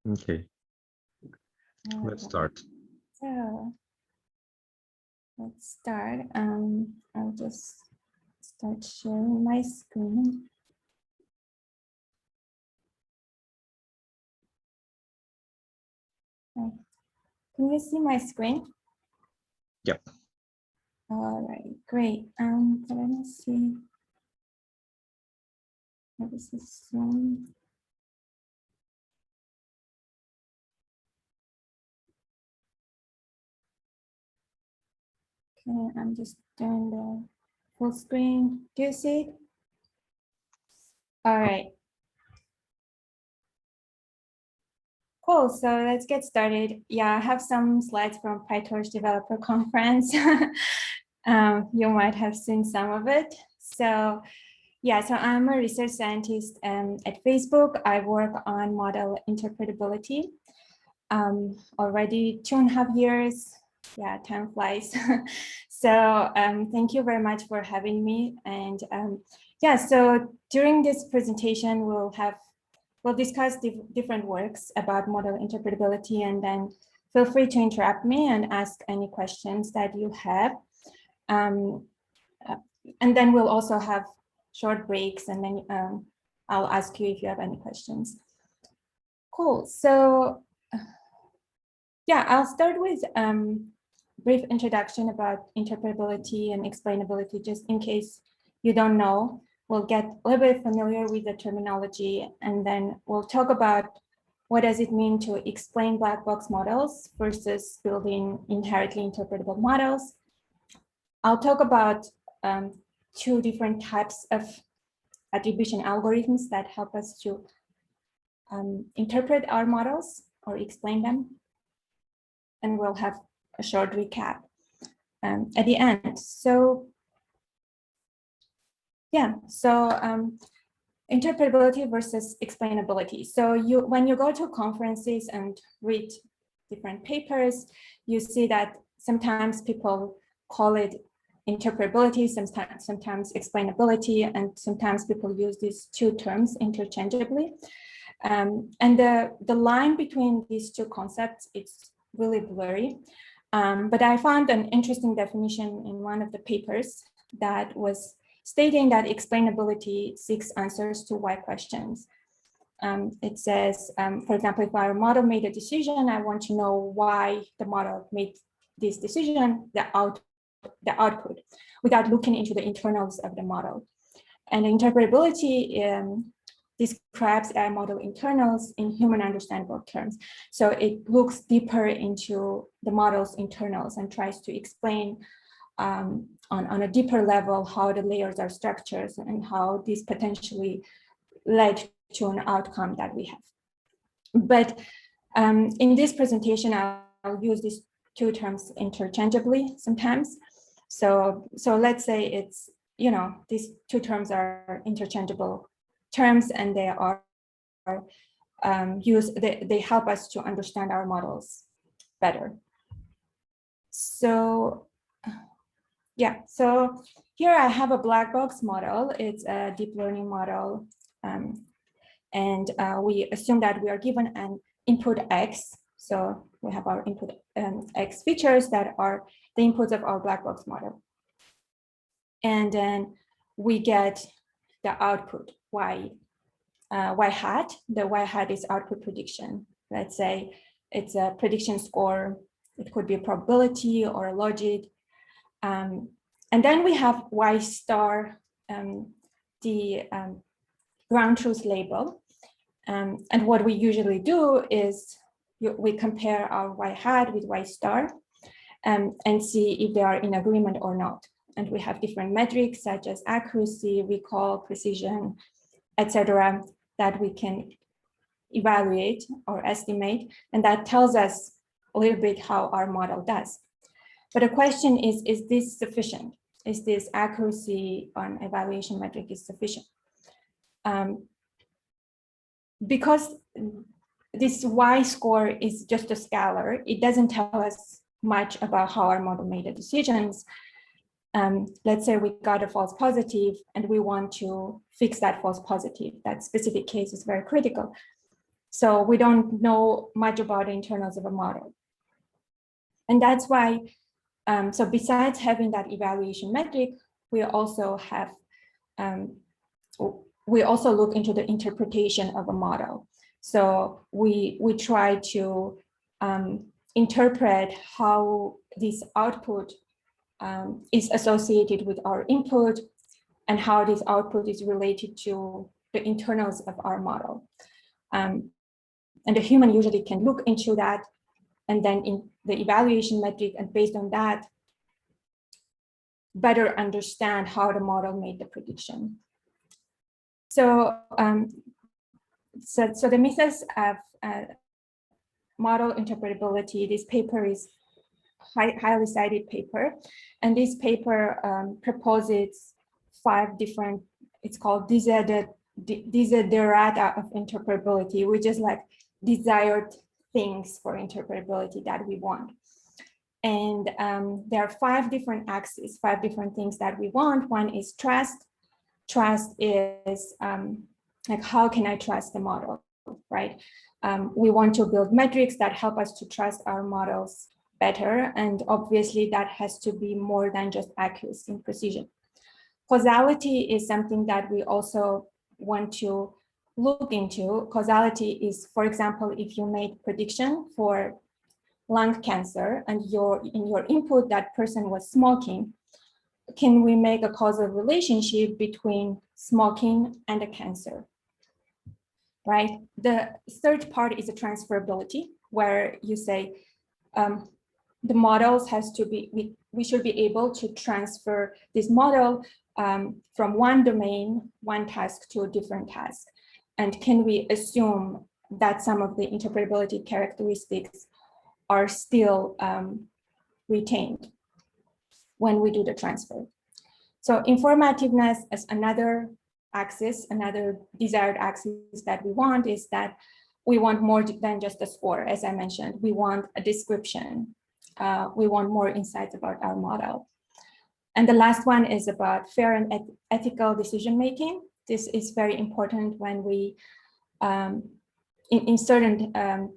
Okay, let's start. So let's start. I'll just start sharing my screen. Can you see my screen? Yep. All right, great. So let me see. Oh, this is Zoom. Okay, I'm just doing the full screen. Do you see it? All right. Cool, so let's get started. Yeah, I have some slides from PyTorch Developer Conference. You might have seen some of it. So yeah, so I'm a research scientist at Facebook. I work on model interpretability. Already 2.5 years. Yeah, time flies. So thank you very much for having me. And yeah, so during this presentation, we'll discuss different works about model interpretability, and then feel free to interrupt me and ask any questions that you have. And then we'll also have short breaks, and then I'll ask you if you have any questions. Cool. So yeah, I'll start with brief introduction about interpretability and explainability, just in case you don't know. We'll get a little bit familiar with the terminology, and then we'll talk about what does it mean to explain black box models versus building inherently interpretable models. I'll talk about 2 different types of attribution algorithms that help us to interpret our models or explain them. And we'll have a short recap at the end. So yeah, so interpretability versus explainability. So when you go to conferences and read different papers, you see that sometimes people call it interpretability, sometimes explainability, and sometimes people use these 2 terms interchangeably. And the line between these 2 concepts, it's really blurry. But I found an interesting definition in one of the papers that was stating that explainability seeks answers to why questions. It says, for example, if our model made a decision, I want to know why the model made this decision, the output, without looking into the internals of the model. And interpretability describes our model internals in human understandable terms. So it looks deeper into the model's internals and tries to explain on a deeper level how the layers are structured and how this potentially led to an outcome that we have. But in this presentation, I'll use these 2 terms interchangeably sometimes. So let's say it's, you know, these 2 terms are interchangeable terms, and they are they help us to understand our models better. So yeah, so here I have a black box model. It's a deep learning model, and we assume that we are given an input X. So we have our input X features that are the inputs of our black box model. And then we get the output Y hat. The Y hat is output prediction. Let's say it's a prediction score. It could be a probability or a logit. And then we have Y star, the ground truth label. And what we usually do is we compare our Y hat with Y star and see if they are in agreement or not. And we have different metrics such as accuracy, recall, precision, etc., that we can evaluate or estimate. And that tells us a little bit how our model does. But the question is this sufficient? Is this accuracy on evaluation metric is sufficient? Because this Y score is just a scalar, it doesn't tell us much about how our model made the decisions. let's say we got a false positive and we want to fix that false positive. That specific case is very critical. So we don't know much about the internals of a model. And that's why, so besides having that evaluation metric, we also have, we also look into the interpretation of a model. So we try to interpret how this output is associated with our input and how this output is related to the internals of our model. And the human usually can look into that and then in the evaluation metric, and based on that, better understand how the model made the prediction. So, so the methods of model interpretability, this paper is highly cited paper, and this paper proposes 5 different, it's called desiderata of interpretability, which is like desired things for interpretability that we want. And there are 5 different axes, 5 different things that we want. One is trust. Trust is like, how can I trust the model, right? We want to build metrics that help us to trust our models better. And obviously that has to be more than just accuracy and precision. Causality is something that we also want to look into. Causality is, for example, if you made prediction for lung cancer and in your input that person was smoking, can we make a causal relationship between smoking and a cancer, right? The third part is a transferability, where you say the models has to be, we should be able to transfer this model from one domain, one task to a different task. And can we assume that some of the interpretability characteristics are still retained when we do the transfer? So informativeness is another axis, another desired axis that we want, is that we want more than just a score. As I mentioned, we want a description. We want more insights about our model. And the last one is about fair and ethical decision-making. This is very important when we, in certain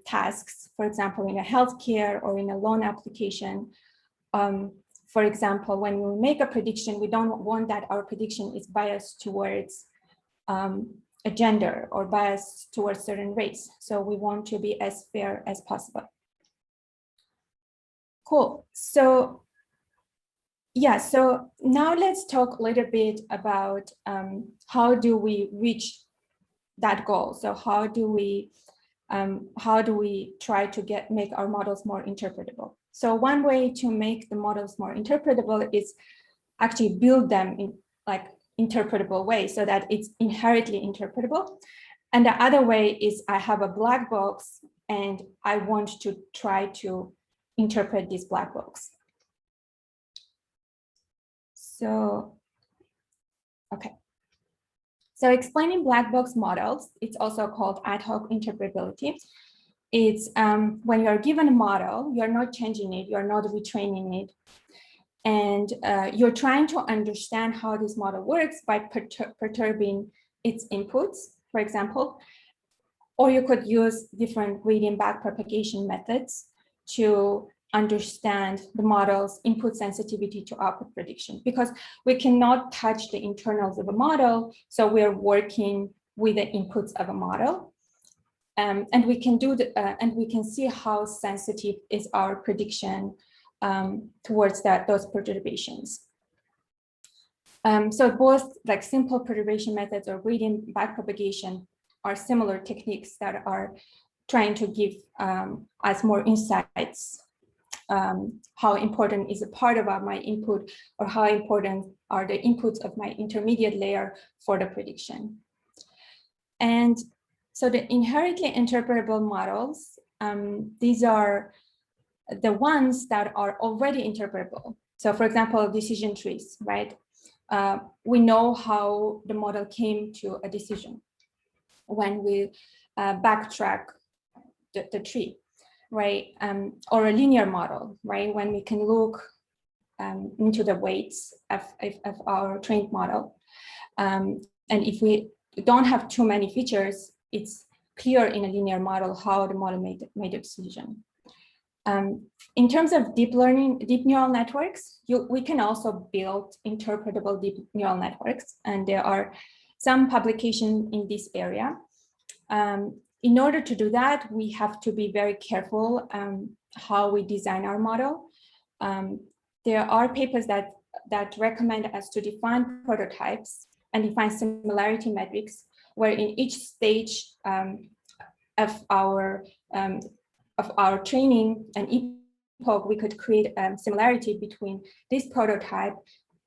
tasks, for example, in a healthcare or in a loan application. For example, when we make a prediction, we don't want that our prediction is biased towards a gender or biased towards certain race. So we want to be as fair as possible. Cool. So yeah, so now let's talk a little bit about how do we reach that goal? So how do we try to make our models more interpretable? So one way to make the models more interpretable is actually build them in like interpretable way so that it's inherently interpretable. And the other way is I have a black box and I want to try to interpret this black box. So, okay. So explaining black box models, it's also called ad hoc interpretability. It's when you're given a model, you're not changing it, you're not retraining it. And you're trying to understand how this model works by perturbing its inputs, for example. Or you could use different gradient back propagation methods to understand the model's input sensitivity to output prediction, because we cannot touch the internals of a model. So we're working with the inputs of a model. And we can do and we can see how sensitive is our prediction towards those perturbations. So both like simple perturbation methods or gradient back propagation are similar techniques that are trying to give us more insights. How important is a part of my input, or how important are the inputs of my intermediate layer for the prediction. And so the inherently interpretable models, these are the ones that are already interpretable. So for example, decision trees, right? We know how the model came to a decision when we backtrack the tree, right? Or a linear model, right? When we can look into the weights of our trained model. And if we don't have too many features, it's clear in a linear model how the model made a decision. In terms of deep neural networks, we can also build interpretable deep neural networks, and there are some publications in this area. In order to do that, we have to be very careful how we design our model. There are papers that recommend us to define prototypes and define similarity metrics, where in each stage of our training and epoch, we could create a similarity between this prototype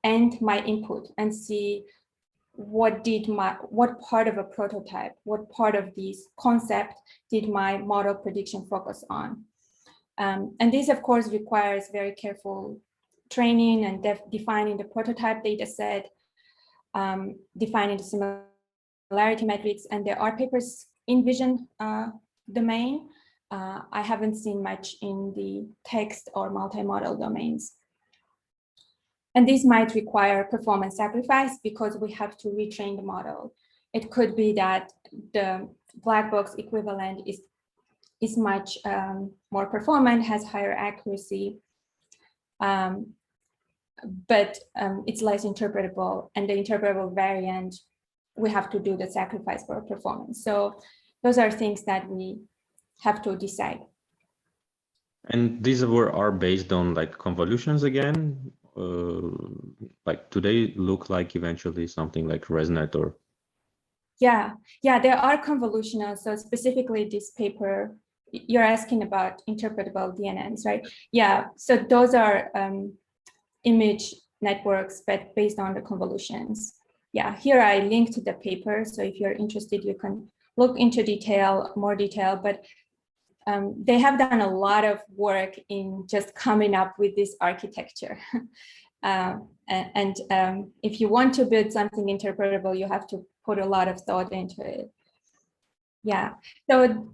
and my input and see what part of a prototype, what part of this concept did my model prediction focus on. And this, of course, requires very careful training and defining the prototype data set, defining the similarity metrics, and there are papers in vision domain. I haven't seen much in the text or multimodal domains. And this might require performance sacrifice because we have to retrain the model. It could be that the black box equivalent is much more performant, has higher accuracy, but it's less interpretable, and the interpretable variant, we have to do the sacrifice for performance. So those are things that we have to decide. And these are based on like convolutions again? Like, do they look like eventually something like ResNet or? Yeah, there are convolutional. So specifically this paper, you're asking about interpretable DNNs, right? Yeah, so those are image networks, but based on the convolutions. Yeah, here I linked the paper. So if you're interested, you can look into more detail, but they have done a lot of work in just coming up with this architecture. If you want to build something interpretable, you have to put a lot of thought into it. Yeah, so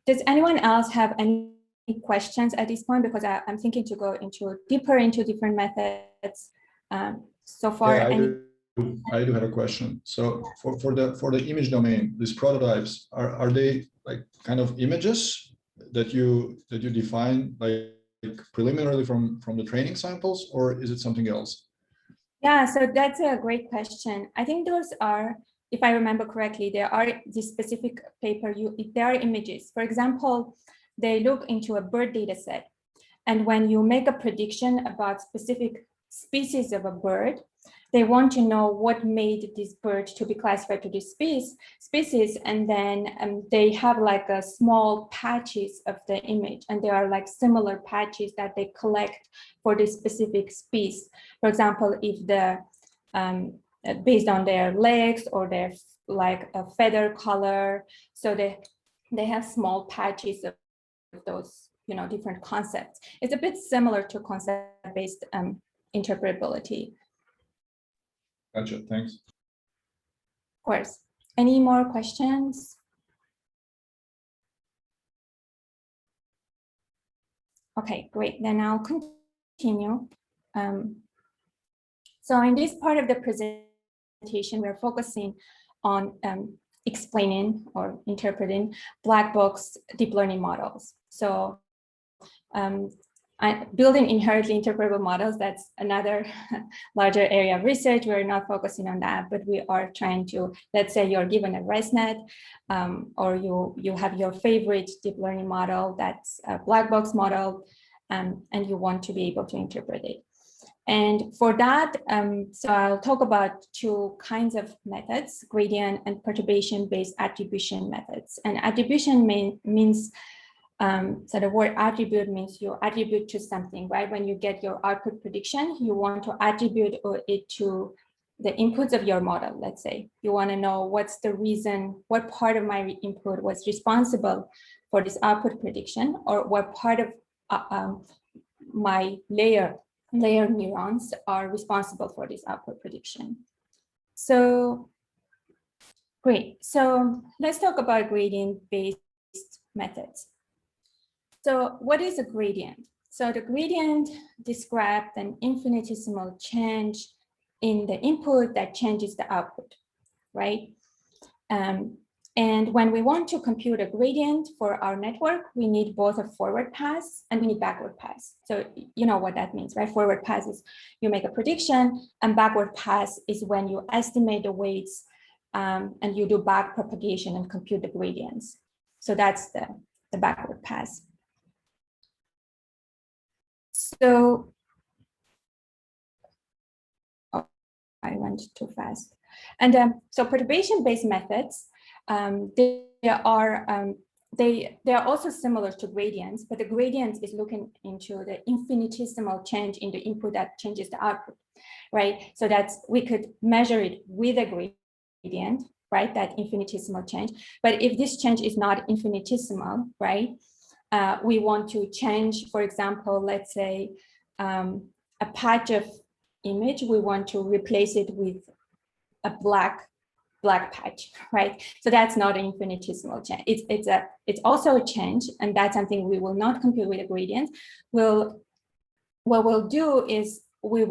does anyone else have any questions at this point? Because I'm thinking to go deeper into different methods. So far, yeah, I do have a question. So for the image domain, these prototypes, are they like kind of images that you define like preliminarily from the training samples, or is it something else? Yeah, so that's a great question. I think those are, if I remember correctly, there are this specific paper, there are images. For example, they look into a bird data set. And when you make a prediction about specific species of a bird, they want to know what made this bird to be classified to this species. And then they have like a small patches of the image, and there are like similar patches that they collect for this specific species. For example, if based on their legs or their like a feather color, so they have small patches of those, different concepts. It's a bit similar to concept-based interpretability. Gotcha, thanks. Of course. Any more questions? Okay, great. Then I'll continue. So in this part of the presentation, we're focusing on explaining or interpreting black box deep learning models. So building inherently interpretable models, that's another larger area of research. We're not focusing on that, but we are trying to, let's say you're given a ResNet, or you have your favorite deep learning model that's a black box model, and you want to be able to interpret it. And for that, so I'll talk about two kinds of methods, gradient and perturbation-based attribution methods. And attribution means, so the word attribute means you attribute to something, right? When you get your output prediction, you want to attribute it to the inputs of your model, let's say. You want to know what's the reason, what part of my input was responsible for this output prediction, or what part of my layer neurons are responsible for this output prediction. So great. So let's talk about gradient-based methods. So what is a gradient? So the gradient describes an infinitesimal change in the input that changes the output, right? And when we want to compute a gradient for our network, we need both a forward pass and we need backward pass. So you know what that means, right? Forward pass is you make a prediction, and backward pass is when you estimate the weights and you do back propagation and compute the gradients. So that's the backward pass. So, oh, I went too fast. And so perturbation-based methods, they are also similar to gradients, but the gradient is looking into the infinitesimal change in the input that changes the output, right? So that's, we could measure it with a gradient, right? That infinitesimal change. But if this change is not infinitesimal, right? We want to change, for example, let's say a patch of image, we want to replace it with a black patch, right? So that's not an infinitesimal change. It's also a change, and that's something we will not compute with a gradient. What we'll do is we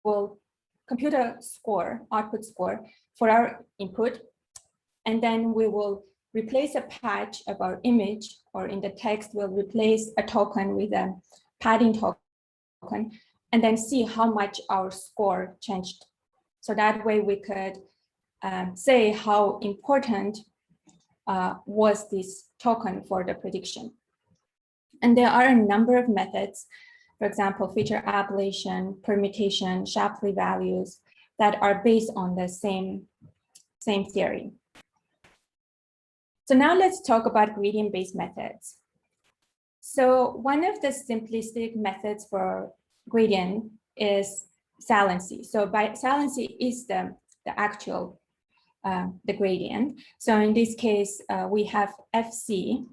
will compute a score, output score for our input, and then we will replace a patch of our image, or in the text, we'll replace a token with a padding token, and then see how much our score changed. So that way we could say how important was this token for the prediction. And there are a number of methods, for example, feature ablation, permutation, Shapley values, that are based on the same theory. So now let's talk about gradient-based methods. So one of the simplistic methods for gradient is saliency. So by saliency is the actual the gradient. So in this case, we have FC.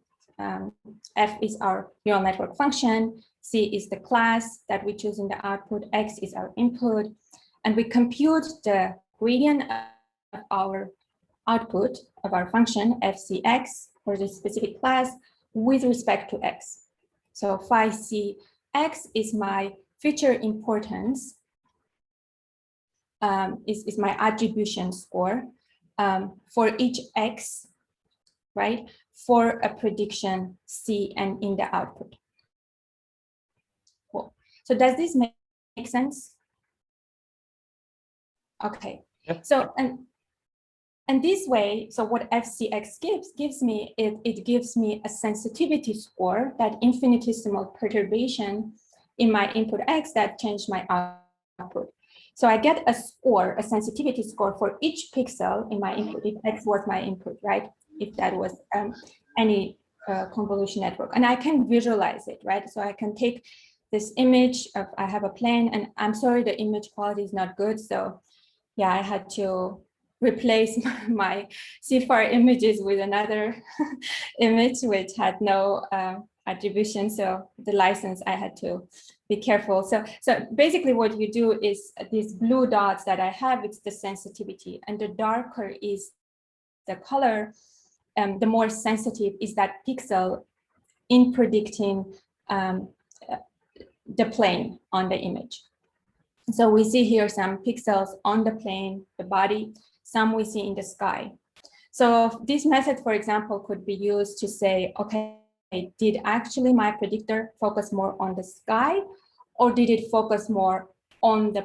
F is our neural network function. C is the class that we choose in the output. X is our input. And we compute the gradient of our output of our function FCX for the specific class with respect to X. So phi CX is my feature importance, is my attribution score for each X, right, for a prediction C and in the output. Cool. So does this make sense? Okay. Yeah. So and this way, so what FCX gives me, it gives me a sensitivity score, that infinitesimal perturbation in my input X that changed my output. So I get a score, a sensitivity score for each pixel in my input, if X was my input, right? If that was any convolution network. And I can visualize it, right? So I can take this image of, I have a plane, and I'm sorry, the image quality is not good. So yeah, I had to replace my CFAR images with another image which had no attribution. So the license, I had to be careful. So basically what you do is these blue dots that I have, it's the sensitivity, and the darker is the color, the more sensitive is that pixel in predicting the plane on the image. So we see here some pixels on the plane, the body, some we see in the sky. So this method, for example, could be used to say, okay, did actually my predictor focus more on the sky, or did it focus more on the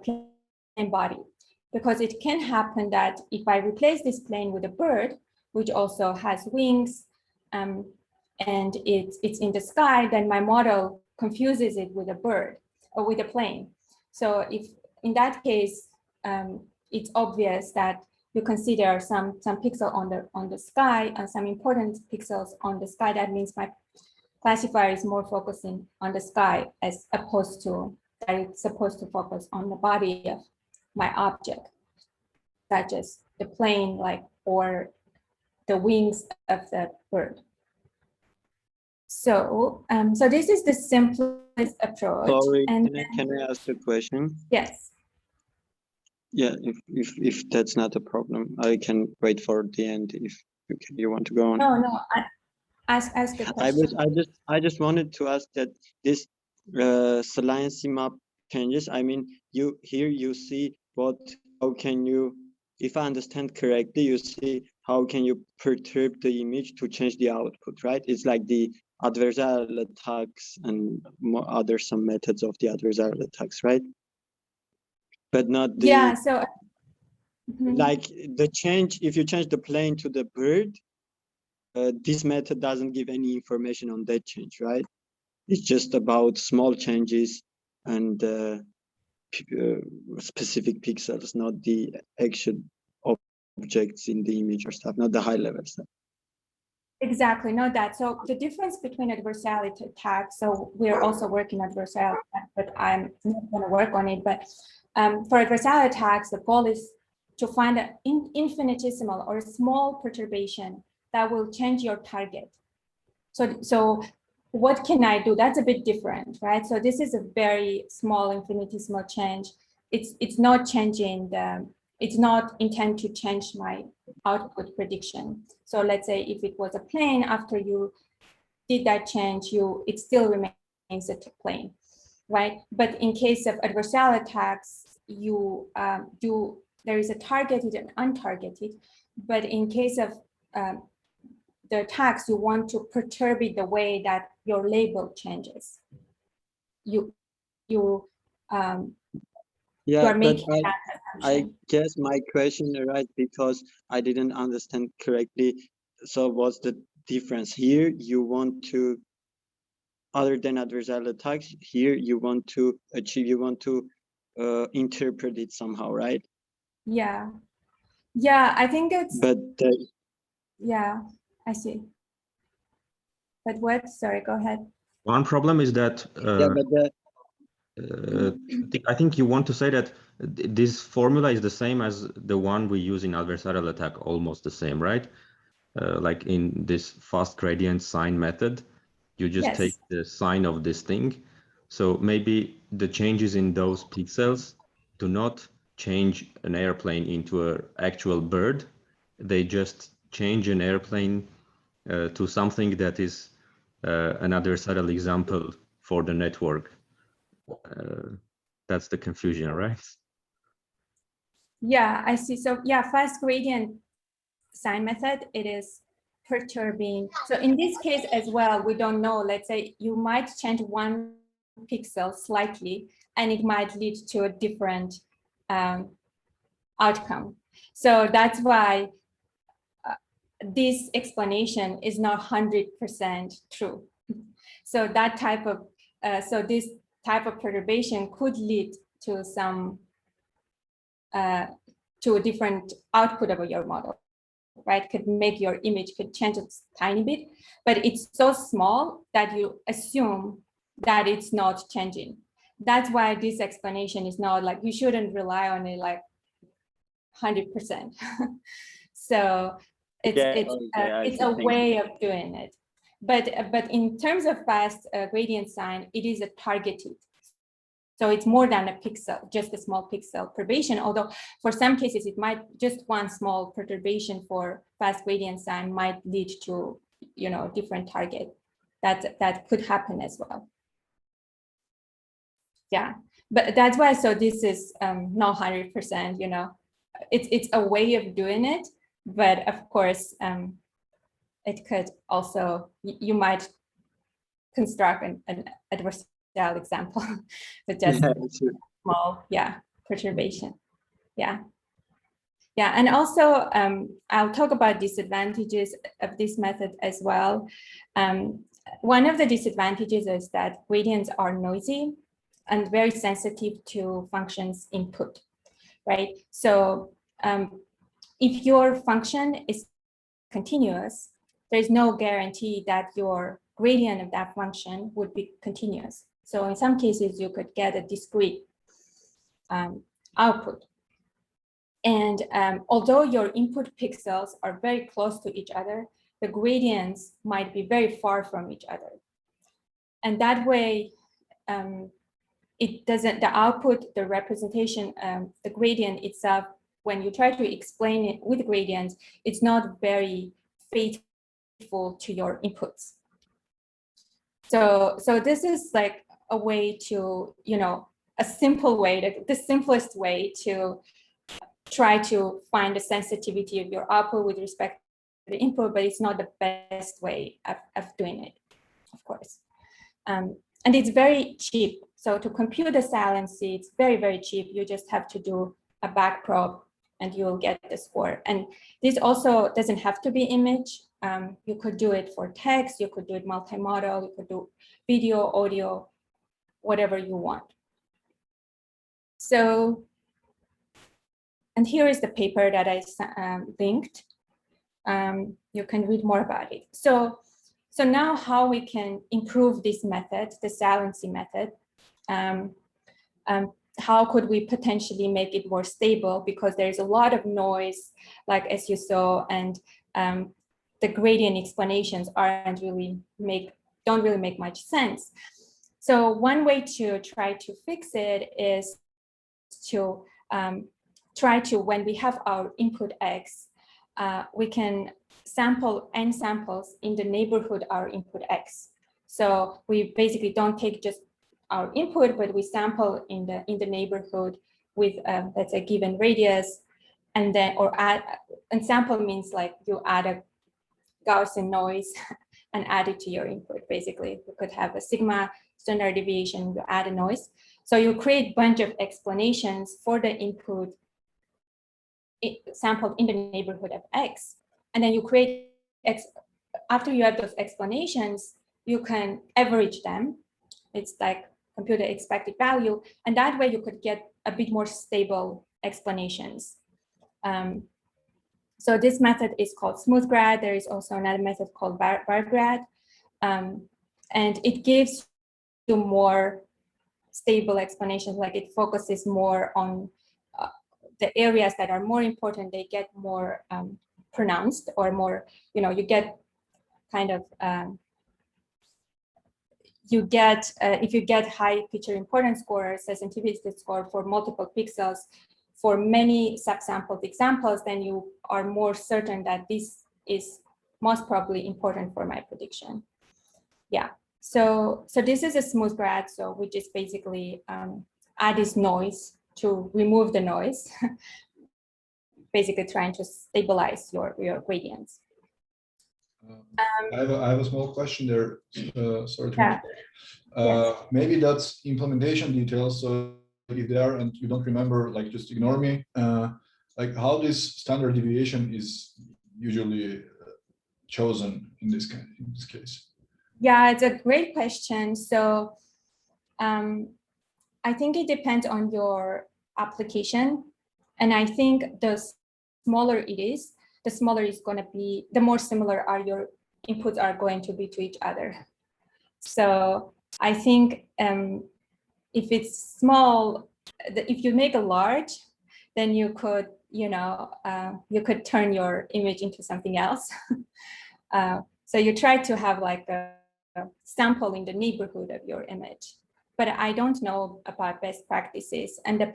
plane body? Because it can happen that if I replace this plane with a bird, which also has wings, and it's in the sky, then my model confuses it with a bird or with a plane. So if in that case, it's obvious that you consider some pixel on the sky and some important pixels on the sky. That means my classifier is more focusing on the sky as opposed to that it's supposed to focus on the body of my object, such as the plane, like, or the wings of the bird. So, so this is the simplest approach. Sorry, and can I ask a question? Yes. Yeah, if that's not a problem, I can wait for the end if you want to go on. No, ask the question. I just wanted to ask that this saliency map changes. I mean, you see how can you, if I understand correctly, you see how can you perturb the image to change the output, right? It's like the adversarial attacks and some methods of the adversarial attacks, right? But not the, yeah, so like the change, if you change the plane to the bird, this method doesn't give any information on that change, right? It's just about small changes and specific pixels, not the actual objects in the image or stuff, not the high level stuff. exactly, not that. So the difference between adversarial attacks, so we're also working adversarial attacks, but I'm not going to work on it. But for adversarial attacks, the goal is to find an infinitesimal or small perturbation that will change your target. So what can I do? That's a bit different, right? So this is a very small infinitesimal change. It's not changing it's not intended to change my output prediction. So let's say if it was a plane, after you did that change, it still remains a plane, right? But in case of adversarial attacks, there is a targeted and untargeted. But in case of the attacks, you want to perturb it the way that your label changes. You Yeah, are making but that I assumption. guess my question, right, because I didn't understand correctly. So what's the difference here? You want to, other than adversarial attacks, here you want to interpret it somehow, right? Yeah, I think it's. But yeah, I see. But what? Sorry, go ahead. One problem is that yeah, but I think you want to say that this formula is the same as the one we use in adversarial attack, almost the same, right? Like in this fast gradient sign method, you just Yes. take the sign of this thing. So maybe the changes in those pixels do not change an airplane into an actual bird. They just change an airplane to something that is an adversarial example for the network. That's the confusion, right? Yeah, I see. So yeah, fast gradient sign method, it is perturbing. So in this case as well, we don't know. Let's say you might change one pixel slightly, and it might lead to a different outcome. So that's why this explanation is not 100% true. So that type of this type of perturbation could lead to some to a different output of your model, right? Could make your image could change a tiny bit, but it's so small that you assume that it's not changing. That's why this explanation is not like, you shouldn't rely on it like 100%. So it's a way of doing it. But in terms of fast gradient sign, it is a targeted. So it's more than a pixel, just a small pixel perturbation. Although for some cases, it might just one small perturbation for fast gradient sign might lead to, different target. That could happen as well. Yeah, but that's why. So this is not 100%. It's a way of doing it, but of course, it could also, you might construct an adversarial example with just small, perturbation. Yeah, and also I'll talk about disadvantages of this method as well. One of the disadvantages is that gradients are noisy and very sensitive to functions input, right? So if your function is continuous, there's no guarantee that your gradient of that function would be continuous. So in some cases, you could get a discrete output. And although your input pixels are very close to each other, the gradients might be very far from each other. And that way, the output, the representation, the gradient itself, when you try to explain it with gradients, it's not very faithful to your inputs. So this is like a way to, a simple way, the simplest way to try to find the sensitivity of your output with respect to the input, but it's not the best way of doing it, of course. And it's very cheap. So to compute the saliency, it's very, very cheap. You just have to do a back probe and you'll get the score. And this also doesn't have to be image. You could do it for text, you could do it multimodal, you could do video, audio, whatever you want. So, and here is the paper that I linked. You can read more about it. So now how we can improve this method, the saliency method. How could we potentially make it more stable? Because there's a lot of noise, like as you saw, and the gradient explanations don't really make much sense. So one way to try to fix it is to try to, when we have our input X, we can sample n samples in the neighborhood our input X. So we basically don't take just our input, but we sample in the neighborhood with let's say given radius, and then and sample means like you add a Gaussian noise and add it to your input. Basically, you could have a sigma standard deviation, you add a noise. So you create a bunch of explanations for the input sampled in the neighborhood of X, and then you create after you have those explanations, you can average them. It's like compute the expected value, and that way you could get a bit more stable explanations. So this method is called smooth grad. There is also another method called bar grad, and it gives you more stable explanations. Like it focuses more on the areas that are more important. They get more pronounced, or more, you get kind of you get, if you get high picture importance score, sensitivity score for multiple pixels for many subsampled examples, then you are more certain that this is most probably important for my prediction. Yeah, so this is a smooth grad. So we just basically add this noise to remove the noise, basically trying to stabilize your gradients. I have a small question there. Sorry to Yeah. Yes. Maybe that's implementation details. So if they are and you don't remember, like just ignore me. Like how this standard deviation is usually chosen in this case. Yeah, it's a great question. So I think it depends on your application, and I think the smaller it is, the smaller it's going to be, the more similar are your inputs are going to be to each other. So I think if it's small, if you make a large, then you could, you could turn your image into something else. So you try to have like a sample in the neighborhood of your image. But I don't know about best practices. And the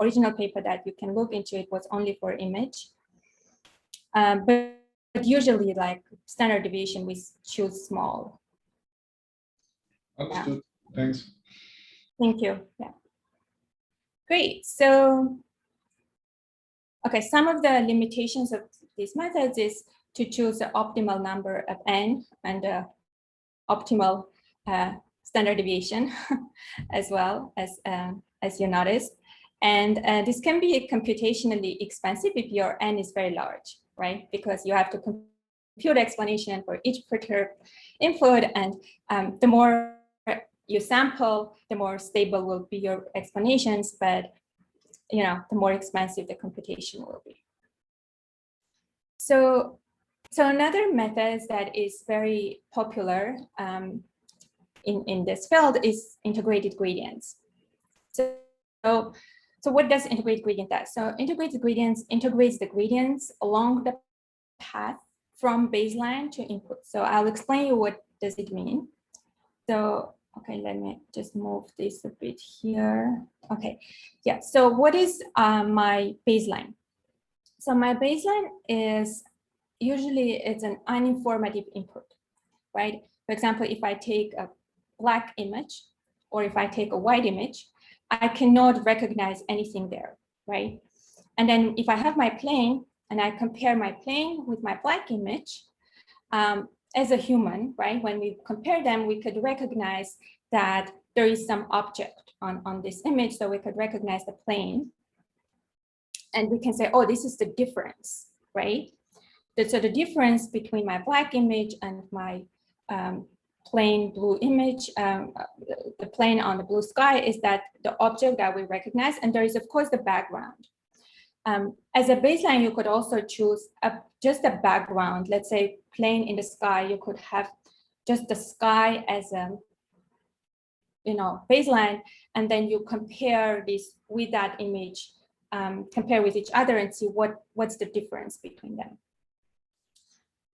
original paper that you can look into, it was only for image. But usually, like standard deviation, we choose small. Understood. Yeah. Thanks. Thank you. Yeah. Great. So, okay, some of the limitations of these methods is to choose the optimal number of n and the optimal standard deviation as well, as you noticed. And this can be computationally expensive if your n is very large, right? Because you have to compute explanation for each perturbed input, and the more you sample, the more stable will be your explanations, but the more expensive the computation will be. So another method that is very popular in this field is integrated gradients. So what does integrated gradient do? So integrated gradients integrates the gradients along the path from baseline to input. So I'll explain you what does it mean. So, okay, let me just move this a bit here. Okay, yeah, so what is my baseline? So my baseline is usually it's an uninformative input, right? For example, if I take a black image or if I take a white image, I cannot recognize anything there, right? And then if I have my plane and I compare my plane with my black image, as a human, right, when we compare them, we could recognize that there is some object on this image, so we could recognize the plane. And we can say, oh, this is the difference, right? So the difference between my black image and my plain blue image, the plane on the blue sky, is that the object that we recognize, and there is of course the background. As a baseline, you could also choose just a background, let's say plane in the sky. You could have just the sky as a baseline, and then you compare this with that image, compare with each other and see what's the difference between them.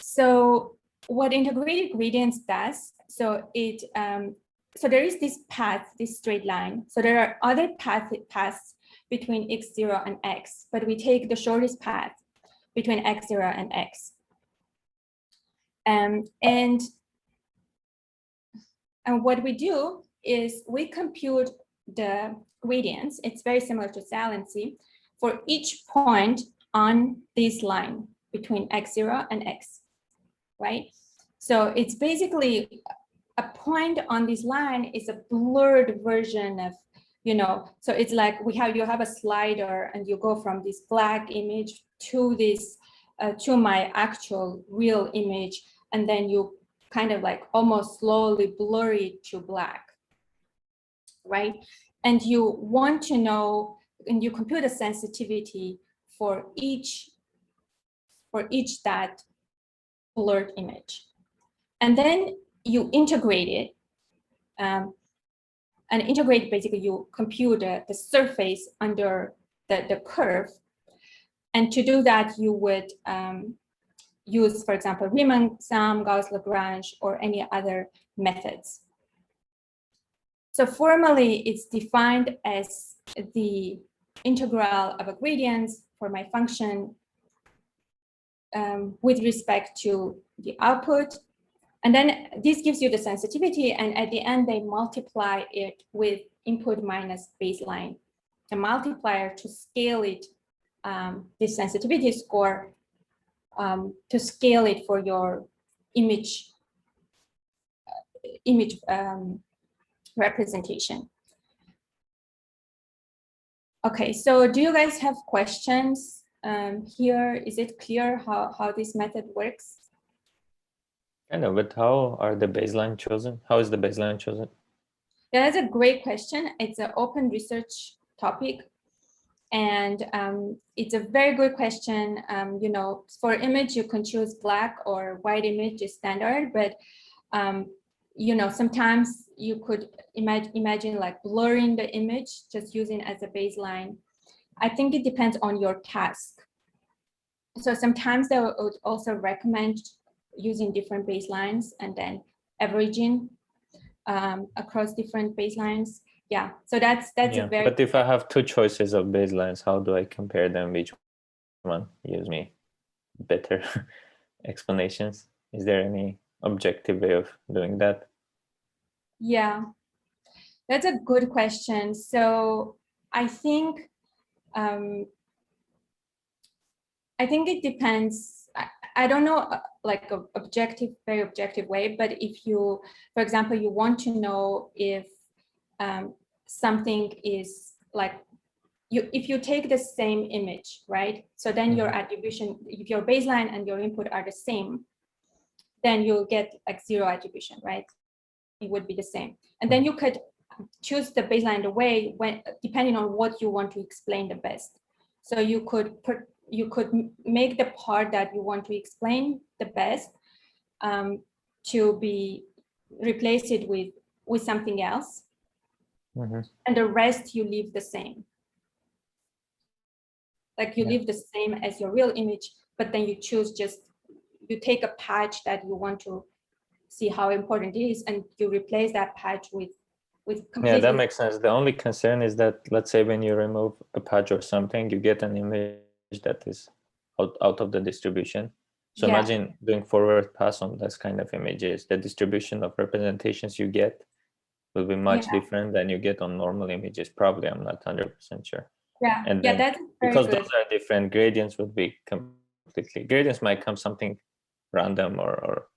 So what integrated gradients does, so there is this path, this straight line. So there are other paths between x0 and x, but we take the shortest path between x0 and x. And what we do is we compute the gradients. It's very similar to saliency for each point on this line between x0 and x, right? So it's basically a point on this line is a blurred version of, so it's like you have a slider and you go from this black image to this, to my actual real image, and then you kind of like almost slowly blur it to black, right? And you want to know, and you compute a sensitivity for each that blurred image. And then you integrate it, and integrate, basically you compute the surface under the curve. And to do that, you would use, for example, Riemann sum, Gauss-Lagrange, or any other methods. So formally, it's defined as the integral of a gradient for my function with respect to the output. And then this gives you the sensitivity, and at the end, they multiply it with input minus baseline, the multiplier to scale it, this sensitivity score, to scale it for your image representation. Okay, so do you guys have questions here? Is it clear how this method works? I know, but how are the baseline chosen? How is the baseline chosen? Yeah, that's a great question. It's an open research topic, and it's a very good question. For image, you can choose black or white image is standard, but sometimes you could imagine like blurring the image, just using as a baseline. I think it depends on your task. So sometimes they would also recommend using different baselines and then averaging across different baselines. Yeah, so that's a very. But if I have two choices of baselines, how do I compare them? Which one gives me better explanations? Is there any objective way of doing that? Yeah, that's a good question. So I think it depends. I don't know, like a very objective way, but if you, for example, you want to know if something is like, if you take the same image, right? So then your attribution, if your baseline and your input are the same, then you'll get like zero attribution, right? It would be the same. And then you could choose the baseline the way depending on what you want to explain the best. So you could make the part that you want to explain the best to be replace it with something else, and the rest you leave the same. Like you leave the same as your real image, but then you choose you take a patch that you want to see how important it is, and you replace that patch with completely. Yeah, that makes sense. The only concern is that, let's say when you remove a patch or something, you get an image that is out of the distribution. So imagine doing forward pass on this kind of images, the distribution of representations you get will be much Yeah. different than you get on normal images. Probably, I'm not 100% sure. Yeah, And yeah, then, that's very because good. those are different, gradients would be completely, gradients might come something random or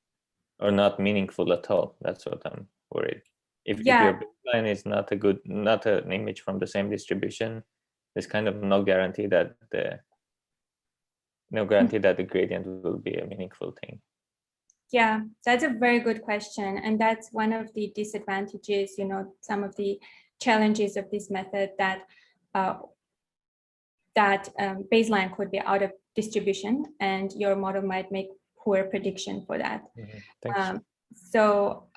not meaningful at all. That's what I'm worried. If your baseline is not an image from the same distribution, there's kind of no guarantee that the gradient will be a meaningful thing. Yeah, that's a very good question. And that's one of the disadvantages, some of the challenges of this method, that baseline could be out of distribution and your model might make poor prediction for that. So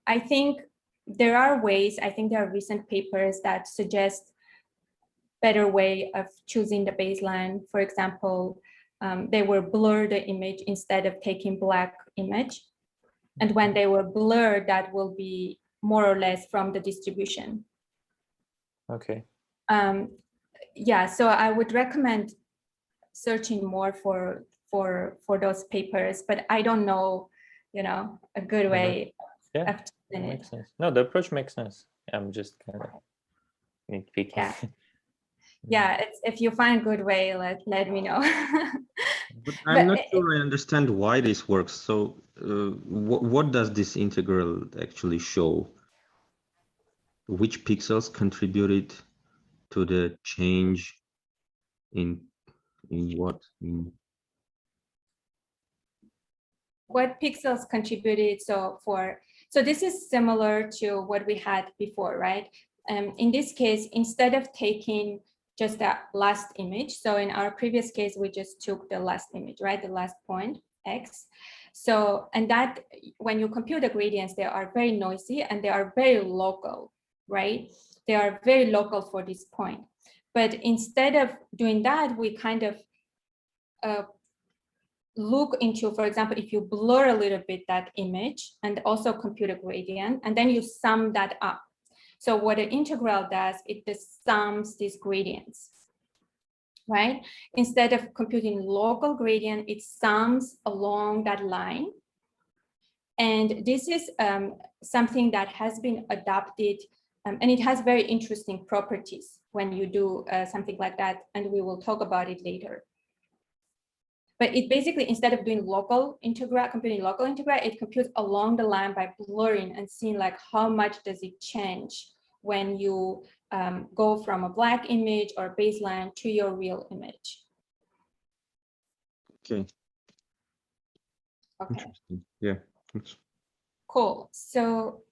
I think there are ways, there are recent papers that suggest better way of choosing the baseline. For example, they will blur the image instead of taking black image. And when they were blurred, that will be more or less from the distribution. Okay. Yeah, so I would recommend searching more for those papers, but I don't know, a good way of choosing it. Makes sense. No, the approach makes sense. I'm just kind of nitpicking. Yeah. Yeah, if you find a good way, let me know. But I'm not sure I understand why this works. So what does this integral actually show? Which pixels contributed to the change in what? What pixels contributed? So this is similar to what we had before, right? In this case, instead of taking just that last image, so in our previous case, we just took the last image, right? The last point, X. So, and that when you compute the gradients, they are very noisy and they are very local, right? They are very local for this point. But instead of doing that, we kind of look into, for example, if you blur a little bit that image and also compute a gradient, and then you sum that up. So what the integral does, it just sums these gradients, right? Instead of computing local gradient, it sums along that line. And this is something that has been adopted, and it has very interesting properties when you do something like that, and we will talk about it later. But it basically, instead of doing computing local integral, it computes along the line by blurring and seeing like how much does it change when you go from a black image or baseline to your real image. Okay. Interesting. Yeah. Thanks. Cool. So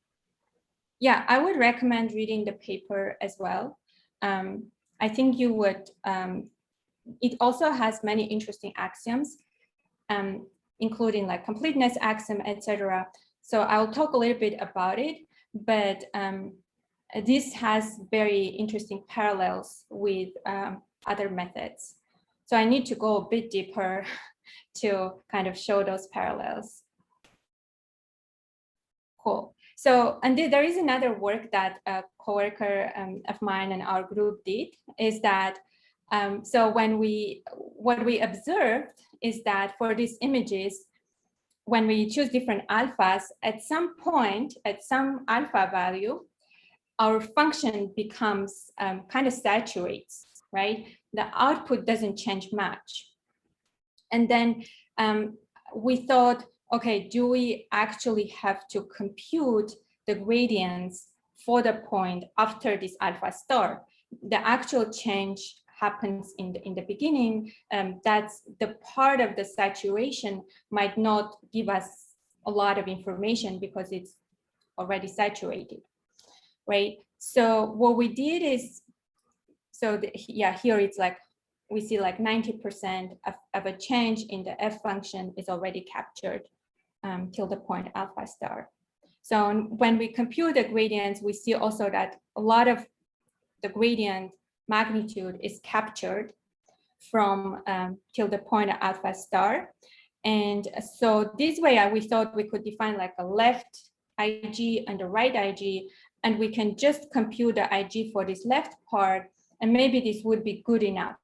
yeah, I would recommend reading the paper as well. I think you would. It also has many interesting axioms, including like completeness axiom, etc. So I'll talk a little bit about it, but this has very interesting parallels with other methods. So I need to go a bit deeper to kind of show those parallels. Cool. So, and there is another work that a coworker of mine and our group did, is that so what we observed is that for these images, when we choose different alphas, at some point, at some alpha value, our function becomes kind of saturates, right? The output doesn't change much. And then we thought, okay, do we actually have to compute the gradients for the point after this alpha star? The actual change happens in the beginning. That's the part of the saturation might not give us a lot of information because it's already saturated, right? So what we did is, here it's like, we see like 90% of a change in the F function is already captured till the point alpha star. So when we compute the gradients, we see also that a lot of the gradient magnitude is captured from till the point alpha star. And so this way we thought we could define like a left IG and a right IG, and we can just compute the IG for this left part, and maybe this would be good enough.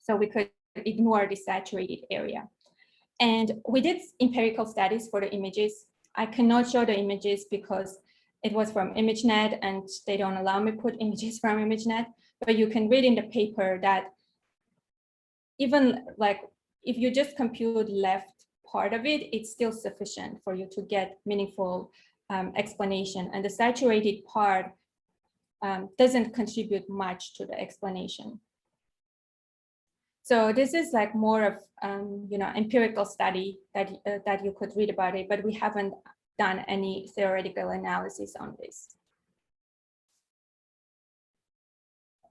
So we could ignore the saturated area. And we did empirical studies for the images. I cannot show the images because it was from ImageNet, and they don't allow me to put images from ImageNet, but you can read in the paper that even like if you just compute left part of it, it's still sufficient for you to get meaningful explanation, and the saturated part doesn't contribute much to the explanation. So this is like more of empirical study that you could read about it, but we haven't done any theoretical analysis on this.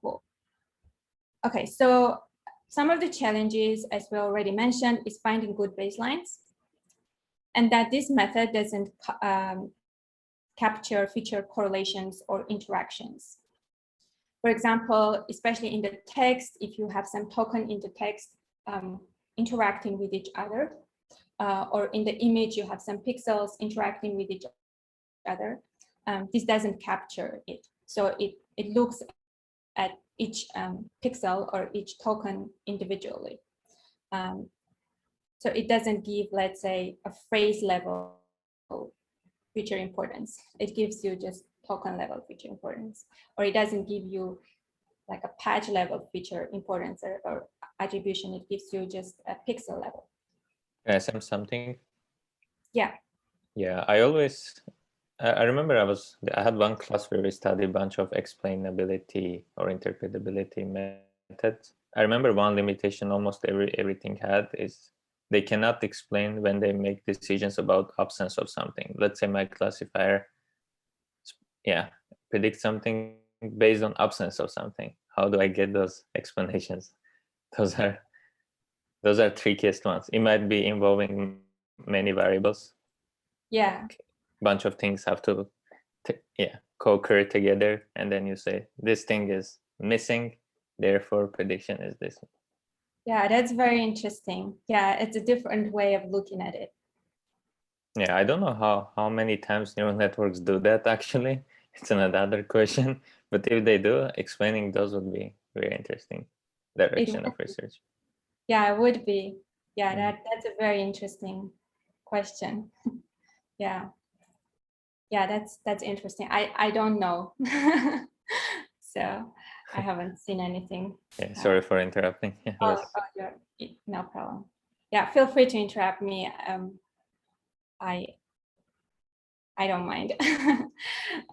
Cool. Okay, so some of the challenges, as we already mentioned, is finding good baselines, and that this method doesn't capture feature correlations or interactions. For example, especially in the text, if you have some token in the text interacting with each other, or in the image, you have some pixels interacting with each other, this doesn't capture it. So it looks at each pixel or each token individually. So it doesn't give, let's say, a phrase level feature importance. It gives you just token level feature importance, or it doesn't give you like a patch level feature importance or attribution. It gives you just a pixel level. Can I say something? Yeah. Yeah, I remember I had one class where we studied a bunch of explainability or interpretability methods. I remember one limitation almost everything had is they cannot explain when they make decisions about absence of something. Let's say my classifier, predicts something based on absence of something. How do I get those explanations? Those are trickiest ones. It might be involving many variables. Yeah. A bunch of things have to co-occur together, and then you say this thing is missing, therefore prediction is this. Yeah, that's very interesting. Yeah, it's a different way of looking at it. Yeah, I don't know how many times neural networks do that actually. It's another question, but if they do, explaining those would be very interesting direction of research. Yeah, it would be. Yeah, that's a very interesting question. Yeah, that's interesting. I don't know. So I haven't seen anything. Yeah, sorry for interrupting. No problem. Yeah, feel free to interrupt me. I don't mind.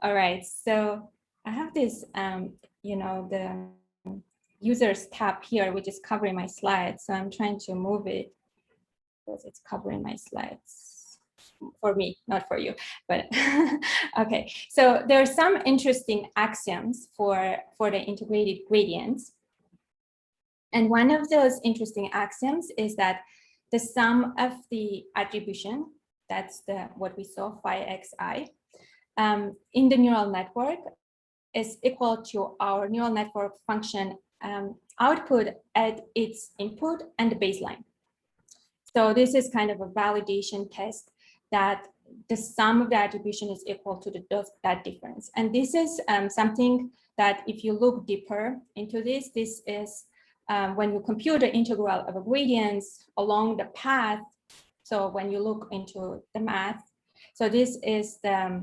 All right, so I have this, the users tab here, which is covering my slides. So I'm trying to move it because it's covering my slides for me, not for you, but okay. So there are some interesting axioms for the integrated gradients. And one of those interesting axioms is that the sum of the attribution, that's what we saw, phi xi, in the neural network is equal to our neural network function output at its input and the baseline. So this is kind of a validation test that the sum of the attribution is equal to that difference. And this is something that if you look deeper into this is when you compute the integral of a gradients along the path. So when you look into the math, so this is the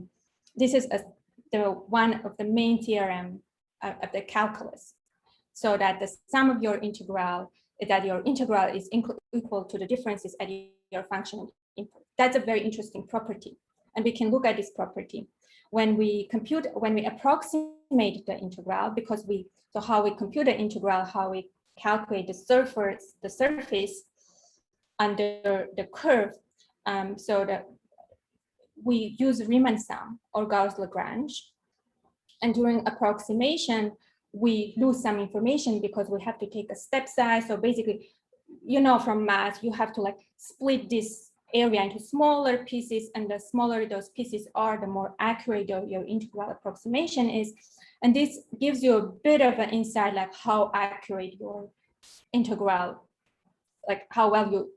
one of the main theorem of the calculus. So that the sum of your integral is equal to the differences at your function input. That's a very interesting property, and we can look at this property when we approximate the integral, because how we compute the integral, how we calculate the surface under the curve, so that we use Riemann sum or Gauss-Lagrange, and during approximation we lose some information because we have to take a step size. So basically, from math, you have to like split this area into smaller pieces, and the smaller those pieces are, the more accurate your integral approximation is. And this gives you a bit of an insight, like how accurate your integral, like how well you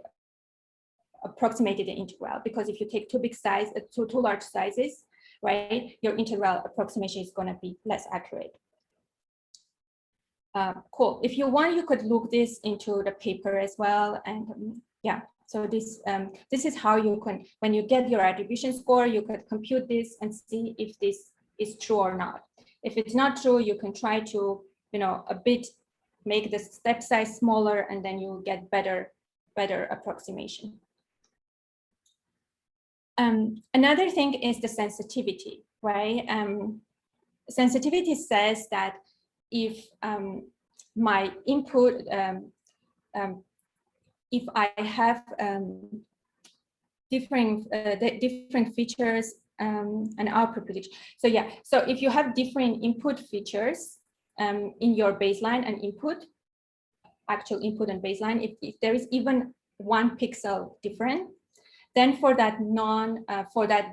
approximated the integral. Because if you take too large sizes, right, your integral approximation is going to be less accurate. Cool. If you want, you could look this into the paper as well. And So this is how you can, when you get your attribution score, you could compute this and see if this is true or not. If it's not true, you can try to, make the step size smaller, and then you'll get better approximation. Another thing is the sensitivity, right? Sensitivity says that if my input, if I have different features and output prediction. So yeah, so if you have different input features in your baseline and input, actual input and baseline, if there is even 1 pixel different, then for that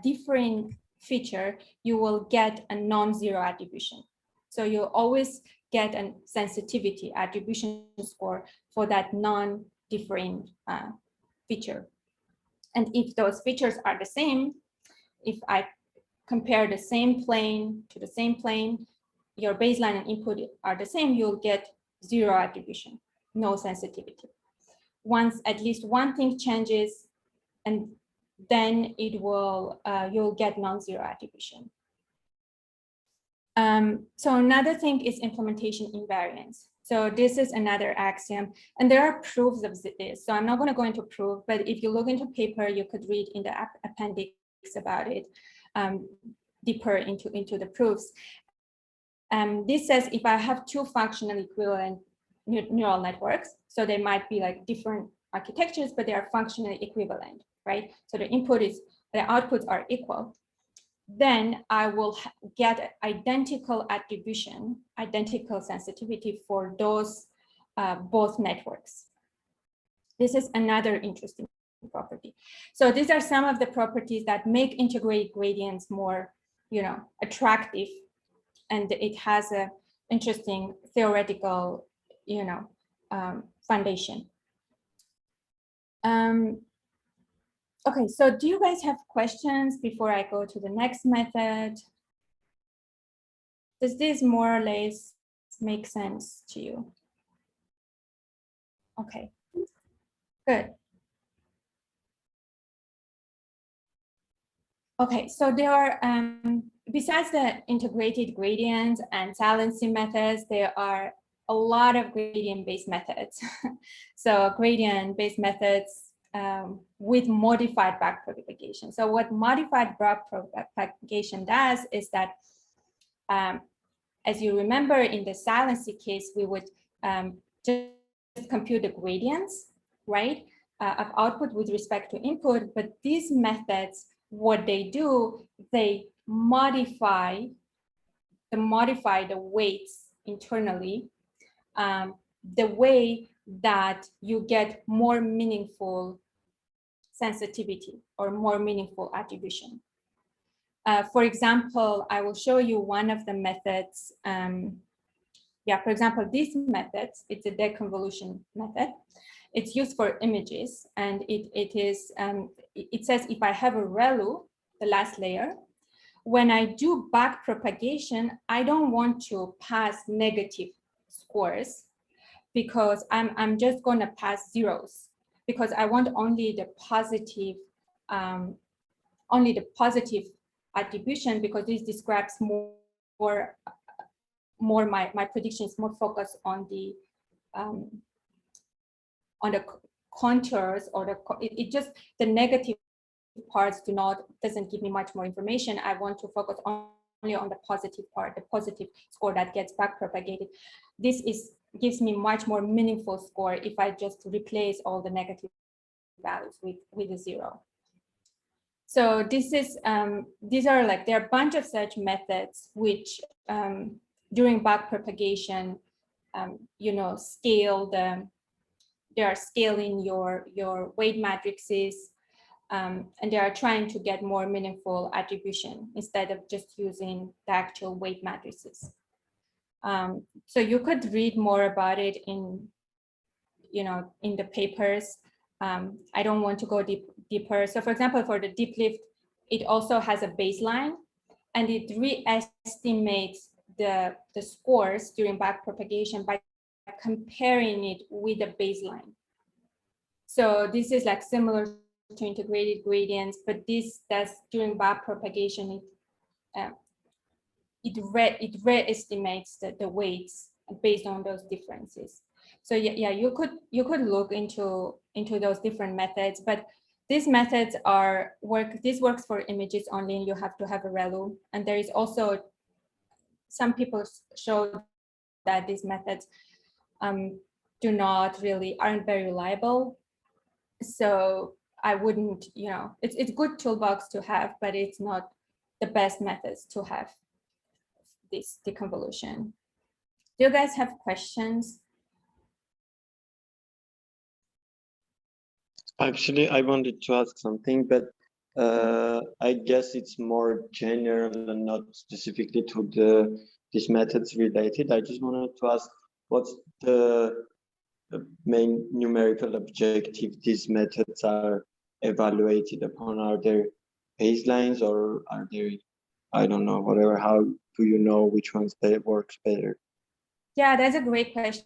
differing feature, you will get a non-zero attribution. So you always get a sensitivity attribution score for that non-differing feature. And if those features are the same, if I compare the same plane to the same plane, your baseline and input are the same, you'll get 0 attribution, no sensitivity. Once at least one thing changes, and then it will you'll get non-zero attribution. So another thing is implementation invariance. So this is another axiom, and there are proofs of this. So I'm not going to go into proof, but if you look into paper, you could read in the appendix about it deeper into the proofs. This says if I have 2 functionally equivalent neural networks, so they might be like different architectures, but they are functionally equivalent, right? So the outputs are equal. Then I will get identical attribution, identical sensitivity for those both networks. This is another interesting property. So these are some of the properties that make integrated gradients more, attractive, and it has a interesting theoretical, foundation. Okay, so do you guys have questions before I go to the next method? Does this more or less make sense to you? Okay, good. Okay, so there are, besides the integrated gradients and silencing methods, there are a lot of gradient-based methods. So gradient-based methods with modified backpropagation. So what modified backpropagation does is that, as you remember in the silencing case, we would just compute the gradients, right, of output with respect to input. But these methods, what they do, they modify the weights internally, the way that you get more meaningful sensitivity or more meaningful attribution. For example, I will show you one of the methods. For example, this method, it's a deconvolution method. It's used for images, and it says if I have a ReLU, the last layer, when I do backpropagation, I don't want to pass negative scores, because I'm just going to pass zeros, because I want only the positive attribution, because this describes more my prediction is more focused on the contours, or the negative parts doesn't give me much more information. I want to focus only on the positive part, the positive score that gets backpropagated. This gives me much more meaningful score if I just replace all the negative values with a 0. So these are like, there are a bunch of such methods which during backpropagation, they are scaling your weight matrices, and they are trying to get more meaningful attribution instead of just using the actual weight matrices. So you could read more about it in the papers. I don't want to go deeper. So for example, for the deep lift, it also has a baseline, and it re-estimates the scores during backpropagation by comparing it with the baseline. So this is like similar to integrated gradients, but this does during back propagation, it re-estimates the weights based on those differences. So yeah, you could look into those different methods, but these methods this works for images only, and you have to have a ReLU. And there is also some people show that these methods aren't very reliable. So I wouldn't, it's good toolbox to have, but it's not the best methods to have this deconvolution. Do you guys have questions? Actually, I wanted to ask something, but I guess it's more general and not specifically to these methods related. I just wanted to ask, what's the main numerical objective these methods are evaluated upon? Are there baselines, or are there, I don't know, whatever? How do you know which ones works better? Yeah, that's a great question.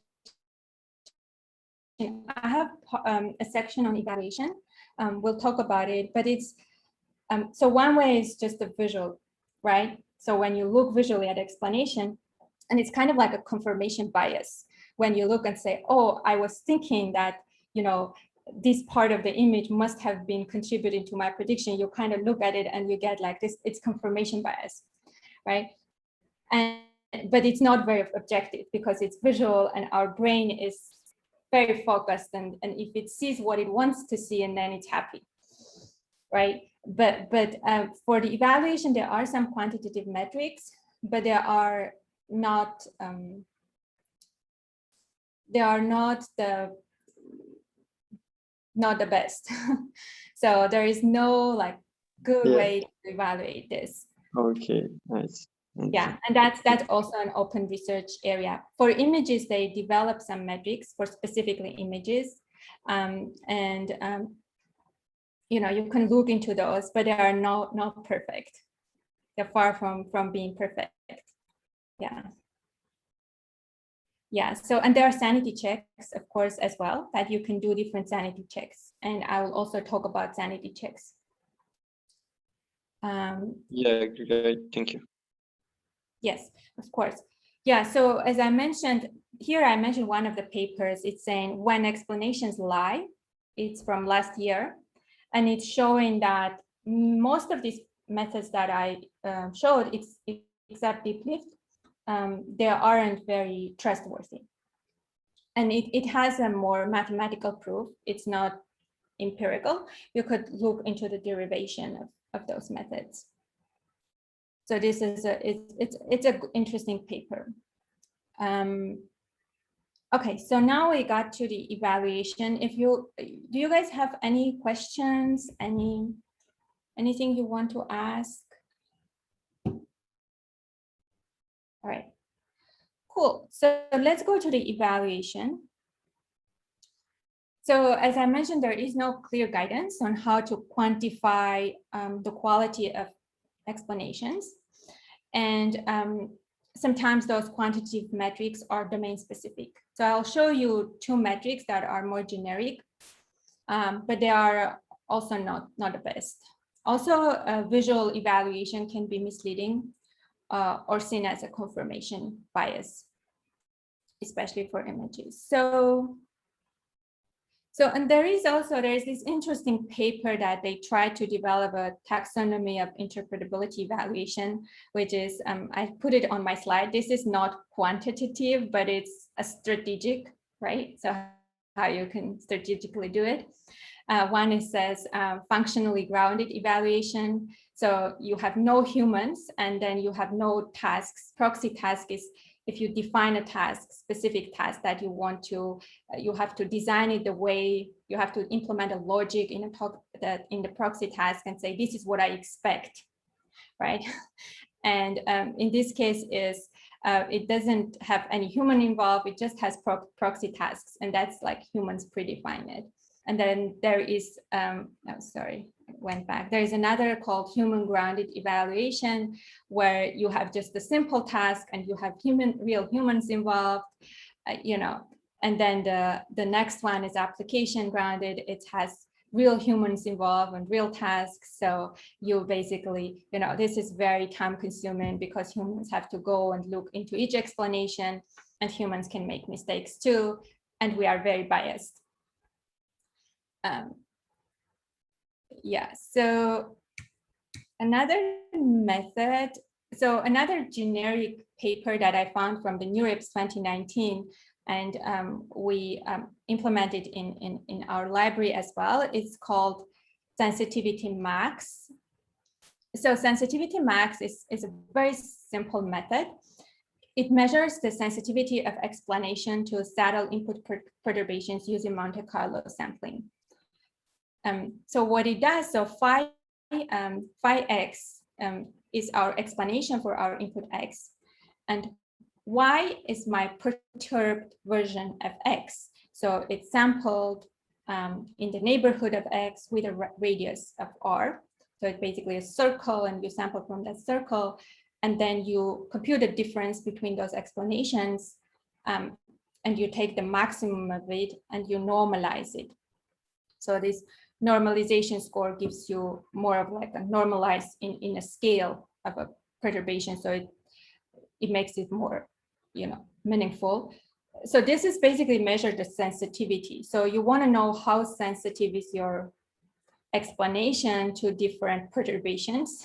I have a section on evaluation. We'll talk about it, but it's so one way is just the visual, right? So when you look visually at explanation, and it's kind of like a confirmation bias. When you look and say, oh, I was thinking that, this part of the image must have been contributing to my prediction, you kind of look at it and you get like this, it's confirmation bias, right? But it's not very objective because it's visual and our brain is very focused, and if it sees what it wants to see, and then it's happy, right? But for the evaluation, there are some quantitative metrics, but they are not the best. So there is no like good way to evaluate this. Okay, nice. Yeah, and that's also an open research area. For images, they develop some metrics for specifically images, you can look into those, but they are not perfect. They're far from being perfect. Yeah. So, and there are sanity checks, of course, as well, that you can do different sanity checks, and I will also talk about sanity checks. Yeah, great. Thank you. Yes, of course. Yeah, so as I mentioned, here I mentioned one of the papers, it's saying when explanations lie, it's from last year, and it's showing that most of these methods that I showed, except deep lift, they aren't very trustworthy. And it has a more mathematical proof, it's not empirical. You could look into the derivation of those methods. So this is it's an interesting paper. Okay, so now we got to the evaluation. Do you guys have any questions? Anything you want to ask? All right, cool. So let's go to the evaluation. So as I mentioned, there is no clear guidance on how to quantify the quality of explanations. And sometimes those quantitative metrics are domain specific. So I'll show you two metrics that are more generic, but they are also not the best. Also, visual evaluation can be misleading or seen as a confirmation bias, especially for images. And there is this interesting paper that they tried to develop a taxonomy of interpretability evaluation, which is, I put it on my slide. This is not quantitative, but it's a strategic, right? So how you can strategically do it. One says functionally grounded evaluation. So you have no humans, and then you have no tasks. Proxy task is if you define a task, specific task that you want to, you have to design it the way, you have to implement a logic in the proxy task and say, this is what I expect, right? And in this case it doesn't have any human involved, it just has proxy tasks, and that's like humans predefine it. And then there is, there is another called human grounded evaluation, where you have just a simple task and you have real humans involved. And then the next one is application grounded. It has real humans involved and real tasks. So you basically, this is very time consuming because humans have to go and look into each explanation, and humans can make mistakes too. And we are very biased. Yeah, so another method, so another generic paper that I found from the NeurIPS 2019, and we implemented in our library as well. It's called sensitivity max. So sensitivity max is a very simple method. It measures the sensitivity of explanation to saddle input perturbations using Monte Carlo sampling. So what it does, so phi x is our explanation for our input x, and y is my perturbed version of x. So it's sampled in the neighborhood of x with a radius of r. So it's basically a circle, and you sample from that circle, and then you compute the difference between those explanations, and you take the maximum of it and you normalize it. So this normalization score gives you more of like a normalized in a scale of a perturbation. So it makes it more, meaningful. So this is basically measure the sensitivity. So you want to know how sensitive is your explanation to different perturbations.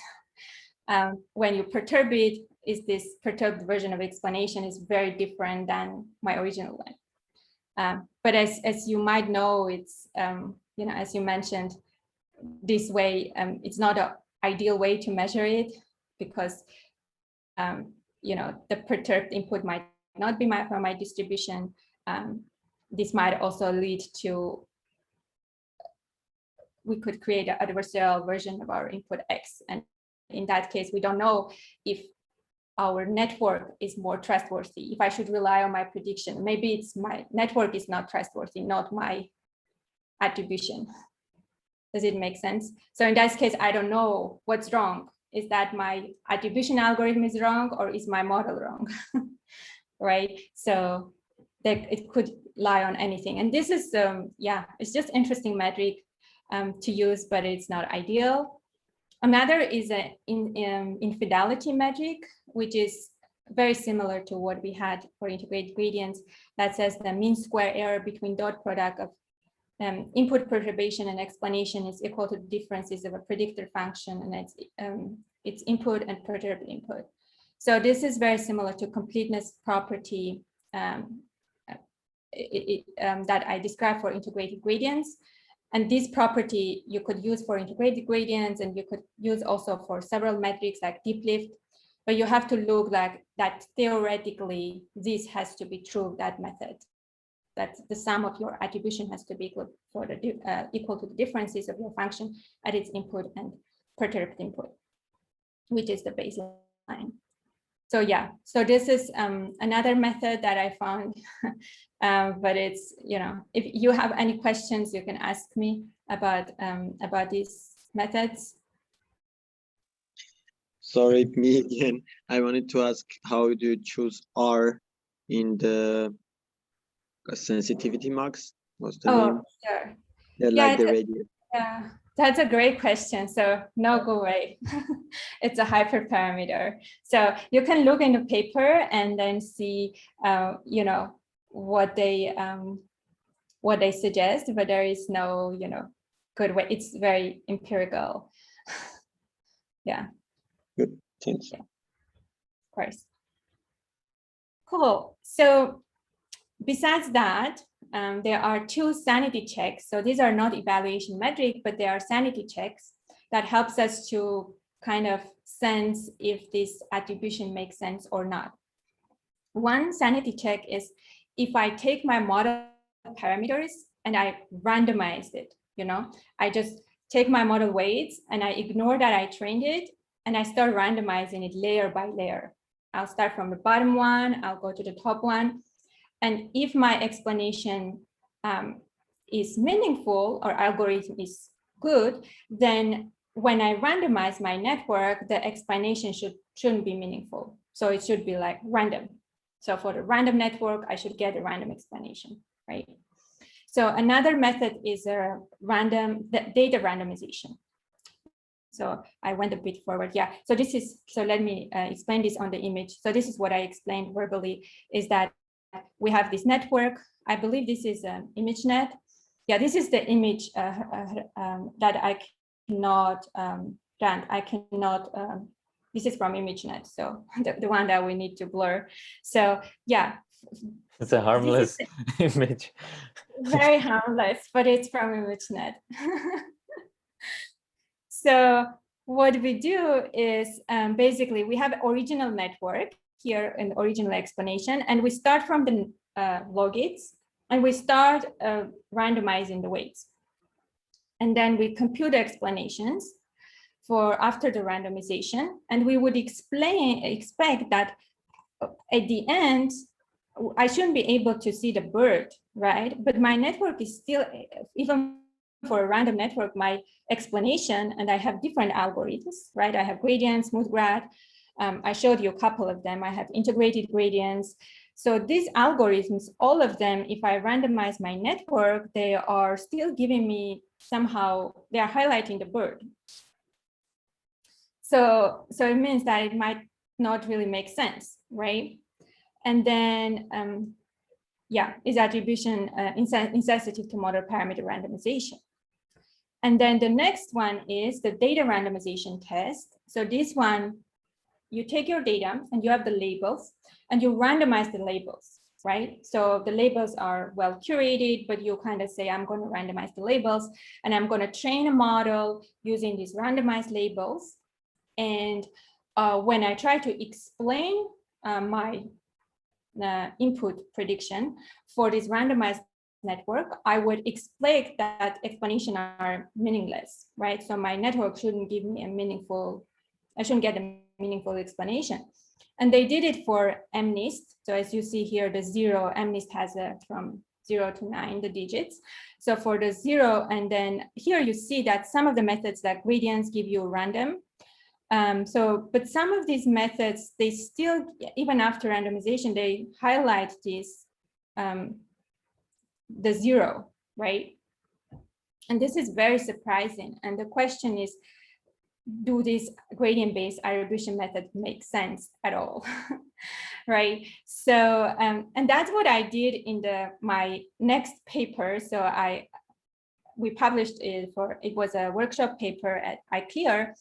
When you perturb it, is this perturbed version of explanation is very different than my original one. But as you might know, it's as you mentioned, this way it's not an ideal way to measure it, because the perturbed input might not be from my distribution. This might also lead to, we could create an adversarial version of our input x, and in that case we don't know if our network is more trustworthy, if I should rely on my prediction. Maybe it's my network is not trustworthy, not my attribution. Does it make sense? So in that case, I don't know what's wrong. Is that my attribution algorithm is wrong, or is my model wrong? Right? So that it could lie on anything. And this is, it's just interesting metric to use, but it's not ideal. Another is an infidelity metric, which is very similar to what we had for integrated gradients, that says the mean square error between dot product of input perturbation and explanation is equal to the differences of a predictor function and its input and perturbed input. So this is very similar to completeness property that I described for integrated gradients. And this property you could use for integrated gradients, and you could use also for several metrics like deep lift, but you have to look like that theoretically this has to be true, that method, that the sum of your attribution has to be equal to the differences of your function at its input and perturbed input, which is the baseline. So yeah, so this is another method that I found, but it's, if you have any questions, you can ask me about these methods. Sorry, me again. I wanted to ask, how do you choose R in the sensitivity max? What's the name? Sure. Like the radius. Yeah, that's a great question. So no go away. It's a hyperparameter. So you can look in the paper and then see, what they suggest, but there is no, good way. It's very empirical. Yeah. Good. Thanks. Yeah. Of course. Cool. So besides that, there are two sanity checks. So these are not evaluation metric, but they are sanity checks that helps us to kind of sense if this attribution makes sense or not. One sanity check is if I take my model parameters and I randomize it, I just take my model weights and I ignore that I trained it, and I start randomizing it layer by layer. I'll start from the bottom one, I'll go to the top one. And if my explanation is meaningful or algorithm is good, then when I randomize my network, the explanation shouldn't be meaningful. So it should be like random. So for the random network, I should get a random explanation, right? So another method is a data randomization. So I went a bit forward. Yeah. So this is, so let me explain this on the image. So this is what I explained verbally, is that we have this network. I believe this is an ImageNet. Yeah, this is the image that I cannot grant. I cannot, this is from ImageNet. So the one that we need to blur. So yeah. It's a harmless image. Very harmless, but it's from ImageNet. So what we do is basically we have original network here, an original explanation, and we start from the logits, and we start randomizing the weights. And then we compute explanations for after the randomization, and we would expect that at the end, I shouldn't be able to see the bird, right? But my network is still, even for a random network, my explanation, and I have different algorithms, right? I have gradients, smooth grad. I showed you a couple of them. I have integrated gradients. So these algorithms, all of them, if I randomize my network, they are still giving me somehow, they are highlighting the bird. So it means that it might not really make sense, right? And then, yeah, is attribution insensitive to model parameter randomization. And then the next one is the data randomization test. So this one, you take your data and you have the labels and you randomize the labels, right? So the labels are well curated, but you kind of say, I'm going to randomize the labels and I'm going to train a model using these randomized labels. And when I try to explain my input prediction for this randomized network, I would expect that explanations are meaningless, right? So my network shouldn't give me a meaningful, I shouldn't get a meaningful explanation. And they did it for MNIST. So as you see here, the 0, MNIST has from 0 to 9, the digits. So for the 0, and then here you see that some of the methods like gradients give you random. But some of these methods, they still, even after randomization, they highlight this, the 0, right? And this is very surprising. And the question is, do this gradient-based attribution method make sense at all, right? So, and that's what I did in my next paper. So we published it it was a workshop paper at IClear.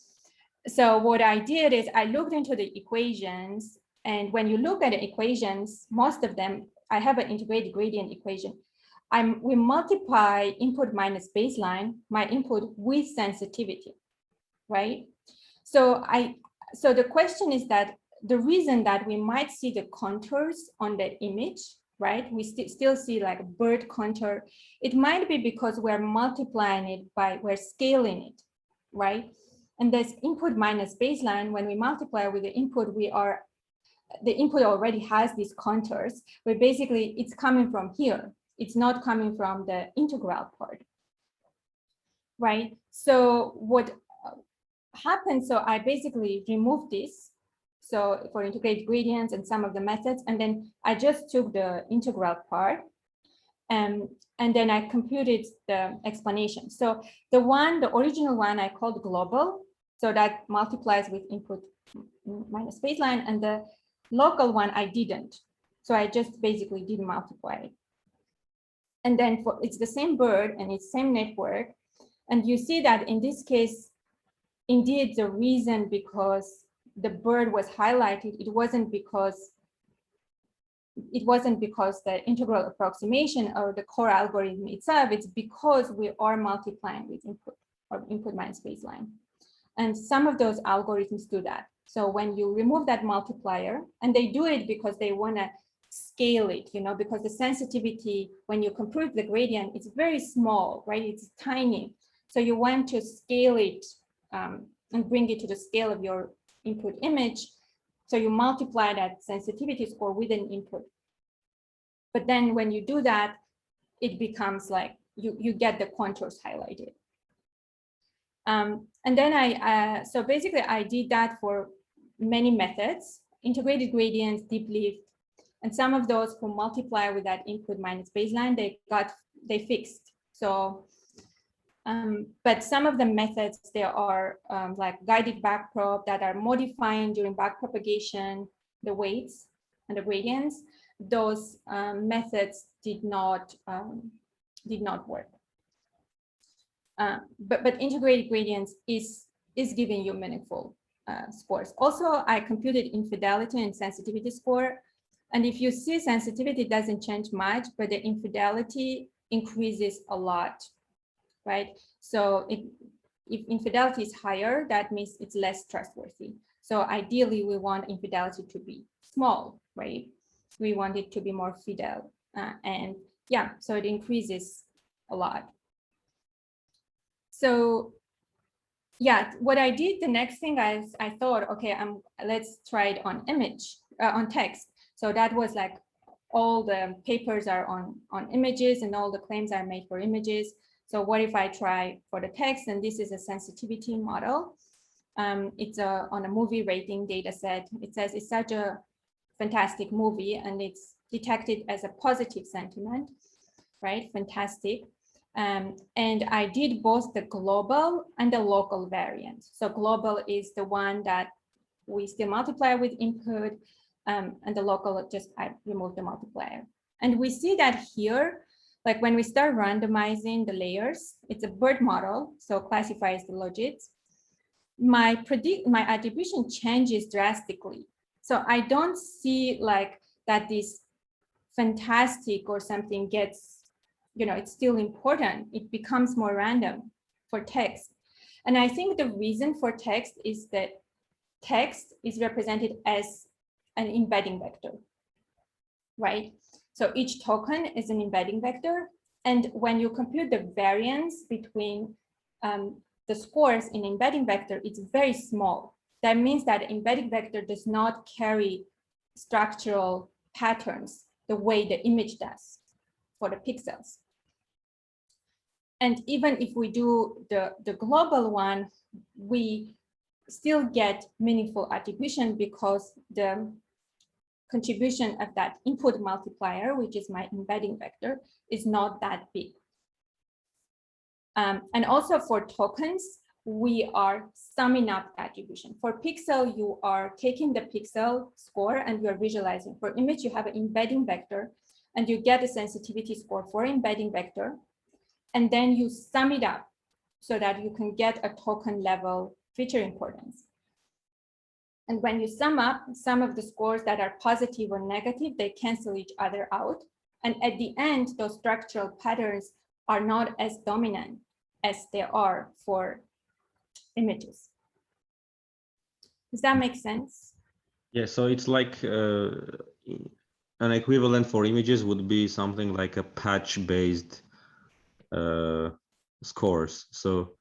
So what I did is I looked into the equations, and when you look at the equations, most of them, I have an integrated gradient equation. We multiply input minus baseline, my input with sensitivity, right? So the question is that the reason that we might see the contours on the image, right? We still see like a bird contour. It might be because we're multiplying it we're scaling it, right? And this input minus baseline, when we multiply with the input, the input already has these contours, but basically it's coming from here. It's not coming from the integral part, right? So what happened, so I basically removed this. So for integrated gradients and some of the methods, and then I just took the integral part. And then I computed the explanation. So the original one I called global, so that multiplies with input minus baseline, and the local one I didn't. So I just basically didn't multiply it. And then it's the same bird and it's same network. And you see that in this case, indeed the reason because the bird was highlighted, it wasn't because the integral approximation or the core algorithm itself, it's because we are multiplying with input or input minus baseline. And some of those algorithms do that. So when you remove that multiplier, and they do it because they want to scale it, because the sensitivity, when you compute the gradient, it's very small, right? It's tiny. So you want to scale it and bring it to the scale of your input image. So you multiply that sensitivity score with an input. But then when you do that, it becomes like you get the contours highlighted. And then so basically I did that for many methods, integrated gradients, deep lift, And some of those who multiply with that input minus baseline, they fixed. So, but some of the methods, there are like guided backprop that are modifying during backpropagation, the weights and the gradients. Those methods did not work. But integrated gradients is giving you meaningful scores. Also, I computed infidelity and sensitivity score. And if you see sensitivity doesn't change much, but the infidelity increases a lot, right? So if infidelity is higher, that means it's less trustworthy. So ideally, we want infidelity to be small, right? We want it to be more fidel. And yeah, so it increases a lot. So yeah, what I did, the next thing I thought, okay, let's try it on image, on text. So that was like all the papers are on images and all the claims are made for images. So what if I try for the text? And this is a sensitivity model. It's on a movie rating data set. It says it's such a fantastic movie and it's detected as a positive sentiment, right? Fantastic. And I did both the global and the local variant. So global is the one that we still multiply with input, and the local, just I remove the multiplier. And we see that here, like when we start randomizing the layers, it's a BERT model, so classifies the logits. My attribution changes drastically. So I don't see like that this fantastic or something gets, you know, it's still important. It becomes more random for text. And I think the reason for text is that text is represented as an embedding vector, right? So each token is an embedding vector. And when you compute the variance between the scores in embedding vector, it's very small. That means that embedding vector does not carry structural patterns the way the image does for the pixels. And even if we do the global one, we still get meaningful attribution because the contribution of that input multiplier, which is my embedding vector, is not that big. And also for tokens, we are summing up attribution. For pixel, you are taking the pixel score and you are visualizing. For image, you have an embedding vector and you get a sensitivity score for embedding vector. And then you sum it up so that you can get a token level feature importance. And when you sum up some of the scores that are positive or negative, they cancel each other out. And at the end, those structural patterns are not as dominant as they are for images. Does that make sense? Yeah, so it's like an equivalent for images would be something like a patch-based scores. So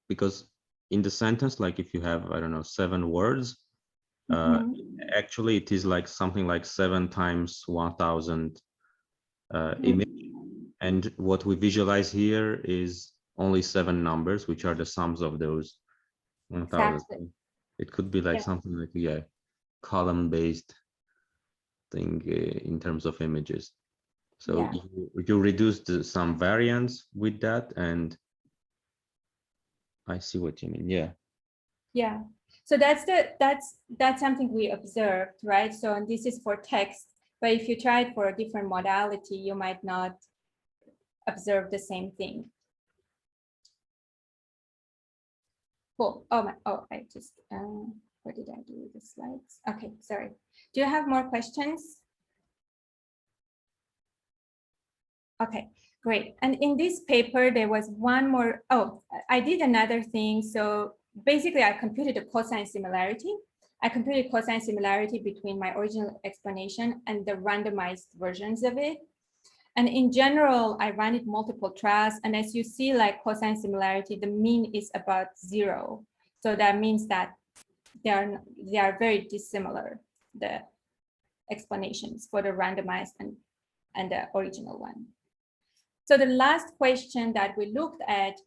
because in the sentence, like if you have, I don't know, 7 words, actually it is like something like 7 times 1000 image. And what we visualize here is only 7 numbers, which are the sums of those 1000. Exactly. It could be like something like, yeah, column-based thing in terms of images. So you reduce some variance with that, and I see what you mean. Yeah. Yeah. So that's something we observed, right? So and this is for text, but if you try it for a different modality, you might not observe the same thing. Cool. I just what did I do with the slides? Okay, sorry. Do you have more questions? Okay, great. And in this paper, there was one more. Oh, I did another thing. So basically, I computed a cosine similarity. I computed cosine similarity between my original explanation and the randomized versions of it. And in general, I ran it multiple trials. And as you see, like cosine similarity, the mean is about 0. So that means that they are very dissimilar, the explanations for the randomized and the original one. So the last question that we looked at,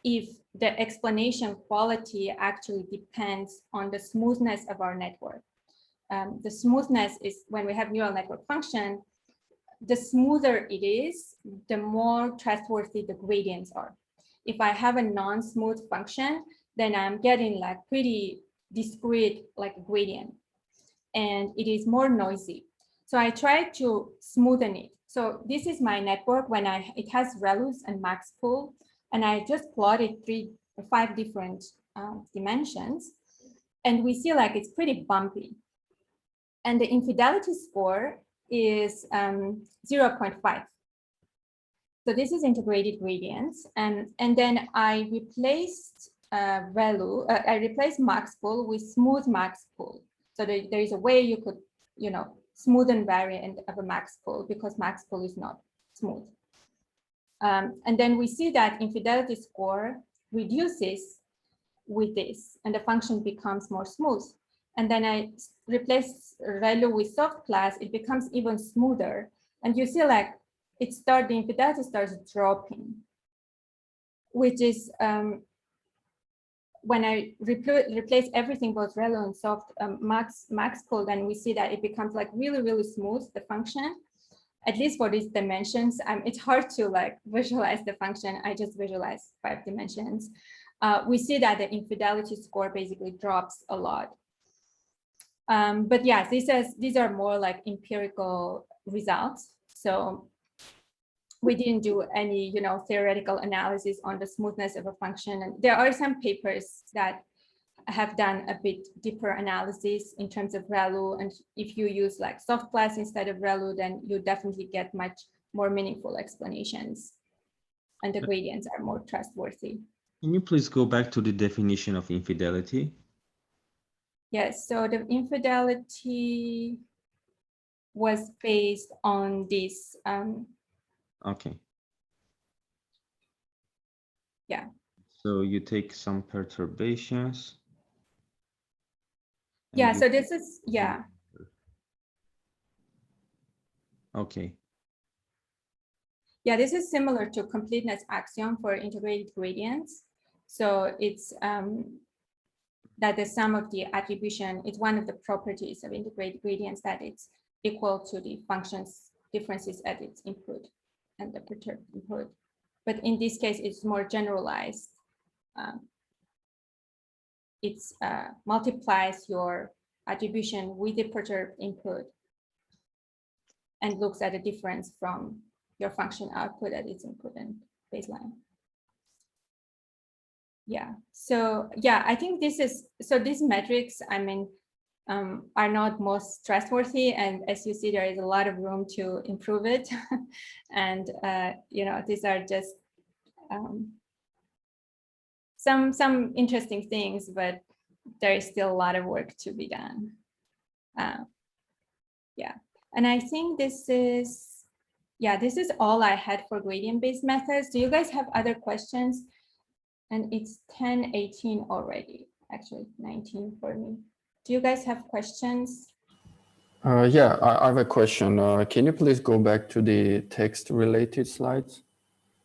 if the explanation quality actually depends on the smoothness of our network. the smoothness is when we have neural network function, the smoother it is, the more trustworthy the gradients are. If I have a non-smooth function, then I'm getting like pretty discrete like gradient, and it is more noisy. So I try to smoothen it. So this is my network when it has ReLUs and max pool, and I just plotted 5 different dimensions, and we see like it's pretty bumpy. And the infidelity score is 0.5. So this is integrated gradients, and then I replaced ReLU. I replaced max pool with smooth max pool. So there is a way you could, smoothen variant of a max pool, because max pool is not smooth. And then we see that infidelity score reduces with this, and the function becomes more smooth. And then I replace ReLU with soft class, it becomes even smoother. And you see like the infidelity starts dropping, which is when I replace everything, both ReLU and soft max pool, then we see that it becomes like really, really smooth, the function, at least for these dimensions. It's hard to like visualize the function. I just visualize 5 dimensions. We see that the infidelity score basically drops a lot. But yeah, these are more like empirical results. So we didn't do any, theoretical analysis on the smoothness of a function. And there are some papers that have done a bit deeper analysis in terms of ReLU. And if you use like soft class instead of ReLU, then you definitely get much more meaningful explanations, and the gradients are more trustworthy. Can you please go back to the definition of infidelity? Yes, so the infidelity was based on this. Okay. Yeah. So you take some perturbations. Yeah, so this is, yeah. Okay. Yeah, this is similar to completeness axiom for integrated gradients. So it's that the sum of the attribution is one of the properties of integrated gradients, that it's equal to the function's differences at its input and the perturbed input. But in this case, it's more generalized. It multiplies your attribution with the perturbed input and looks at the difference from your function output at its input and baseline. Yeah, so yeah, I think these metrics, are not most trustworthy, and as you see, there is a lot of room to improve it. And these are just some interesting things, but there is still a lot of work to be done. Yeah, and I think this is all I had for gradient-based methods. Do you guys have other questions? And it's 10:18 already, actually 19 for me. Do you guys have questions? Yeah, I have a question. Can you please go back to the text-related slides?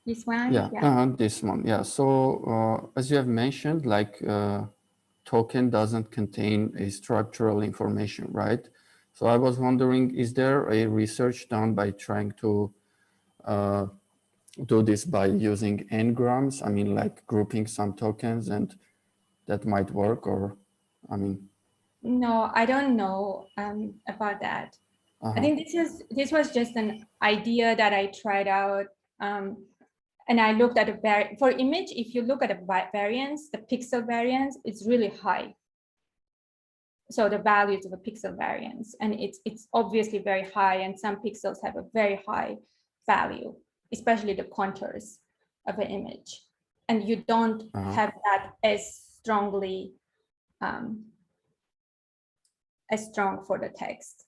This one? Yeah, this one. Yeah, so as you have mentioned, like token doesn't contain a structural information, right? So I was wondering, is there a research done by trying to do this by using n-grams? Like grouping some tokens, and that might work, or, No, I don't know about that. I think this was just an idea that I tried out. And I looked at for image, if you look at the variance, the pixel variance, it's really high. So the values of a pixel variance, and it's obviously very high, and some pixels have a very high value, especially the contours of an image. And you don't have that as strongly, as strong for the text.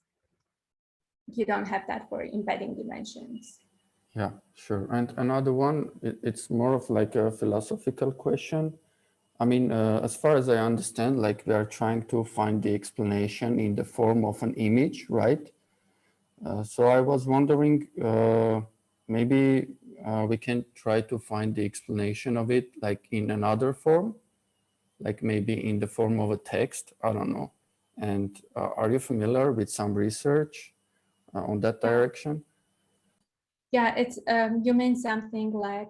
You don't have that for embedding dimensions. Yeah, sure. And another one, it's more of like a philosophical question. As far as I understand, like we are trying to find the explanation in the form of an image, right? So I was wondering, maybe we can try to find the explanation of it like in another form, like maybe in the form of a text. I don't know. And are you familiar with some research on that direction? Yeah, it's you mean something like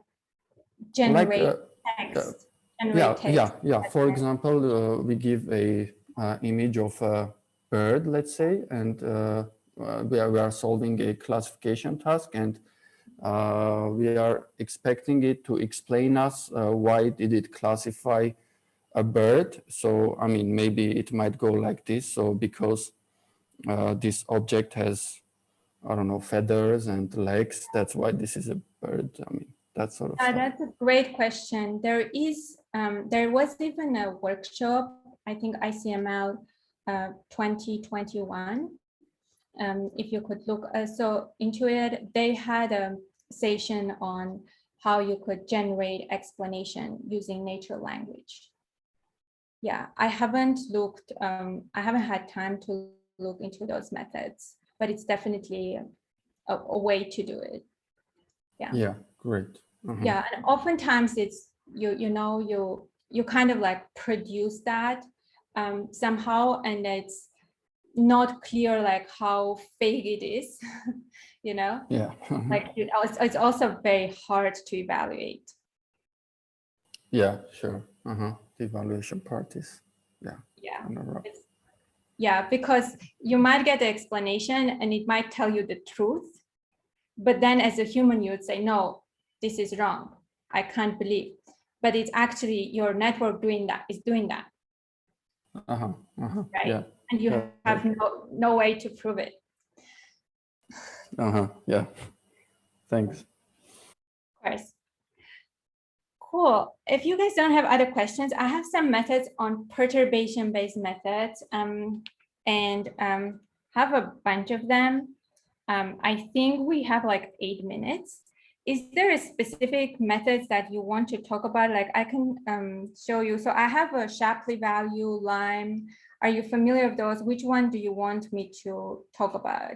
generate text. Yeah. For example, we give a image of a bird, let's say, and we are solving a classification task, and we are expecting it to explain us why did it classify a bird. So, I mean, maybe it might go like this. So because this object has, I don't know, feathers and legs, that's why this is a bird. I mean, that sort of stuff. That's a great question. There was even a workshop, I think ICML 2021. If you could look so into it, they had a session on how you could generate explanation using natural language. Yeah, I haven't looked, I haven't had time to look into those methods, but it's definitely a way to do it. Yeah, great. Yeah, and oftentimes it's you kind of like produce that somehow, and it's not clear like how fake it is, you know. Yeah. Like it's also very hard to evaluate. Yeah, sure. The evaluation part is yeah, because you might get the explanation and it might tell you the truth, but then as a human you would say, no, this is wrong, I can't believe, but it's actually your network doing that. Right? Yeah. And you have no way to prove it. Yeah, thanks. Of course. Cool. If you guys don't have other questions, I have some methods on perturbation-based methods, and have a bunch of them. I think we have like 8 minutes. Is there a specific methods that you want to talk about? Like I can show you. So I have a Shapley value, Lime. Are you familiar with those? Which one do you want me to talk about?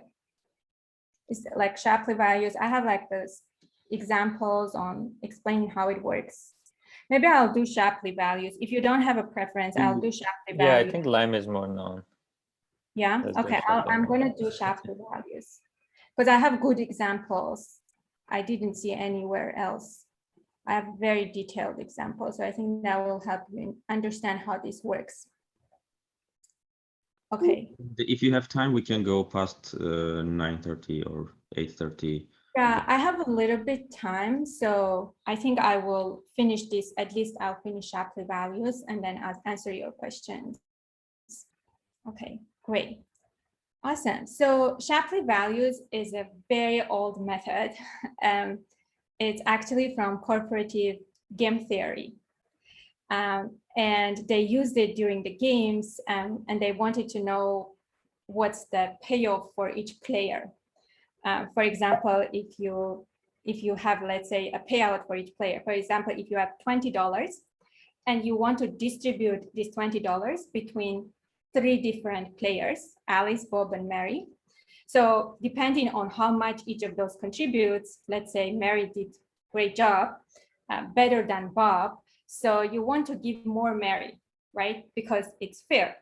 Is it like Shapley values? I have like this examples on explaining how it works. Maybe I'll do Shapley values. If you don't have a preference, I'll do Shapley values. Yeah, I think Lime is more known. Yeah, okay, I'm gonna do Shapley values because I have good examples. I didn't see anywhere else. I have very detailed examples, so I think that will help you understand how this works. Okay. If you have time, we can go past 9:30 or 8:30. Yeah, I have a little bit time, so I think I will finish this. At least I'll finish Shapley values and then I'll answer your questions. Okay, great. Awesome. So Shapley values is a very old method. It's actually from corporative game theory. And they used it during the games, and they wanted to know what's the payoff for each player. For example, if you have, let's say, a payout for each player. For example, if you have $20 and you want to distribute this $20 between 3 different players, Alice, Bob, and Mary. So depending on how much each of those contributes, let's say Mary did great job, better than Bob. So you want to give more Mary, right? Because it's fair.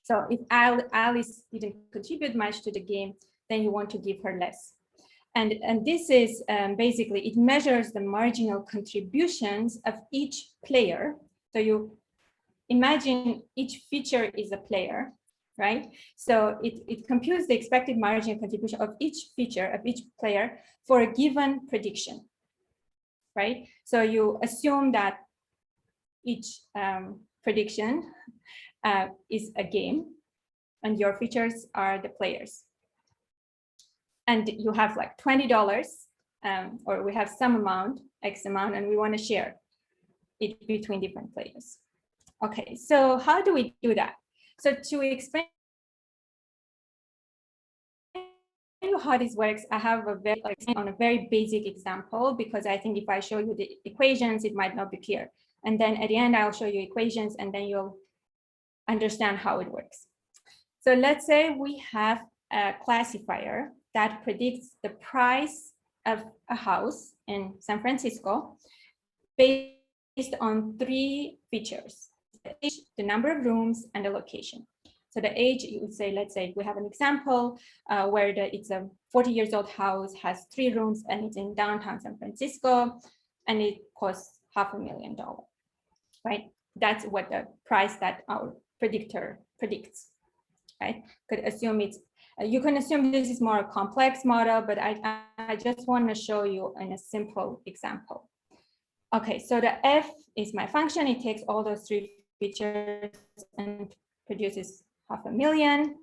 So if Alice didn't contribute much to the game, then you want to give her less. And this is basically, it measures the marginal contributions of each player. So you imagine each feature is a player, right? So it computes the expected marginal contribution of each feature of each player for a given prediction, right? So you assume that each prediction is a game and your features are the players. And you have like $20 or we have some amount, X amount, and we want to share it between different players. Okay, so how do we do that? So to explain how this works, I have a very basic example, because I think if I show you the equations, it might not be clear. And then at the end, I'll show you equations and then you'll understand how it works. So let's say we have a classifier that predicts the price of a house in San Francisco based on 3 features: the number of rooms and the location. So the age, you would say, let's say we have an example where it's a 40-year-old house, has 3 rooms, and it's in downtown San Francisco, and it costs $500,000, right? That's what the price that our predictor predicts, right? Could assume it's, you can assume this is more a complex model, but I just want to show you in a simple example. Okay, so the f is my function. It takes all those 3 features and produces $500,000.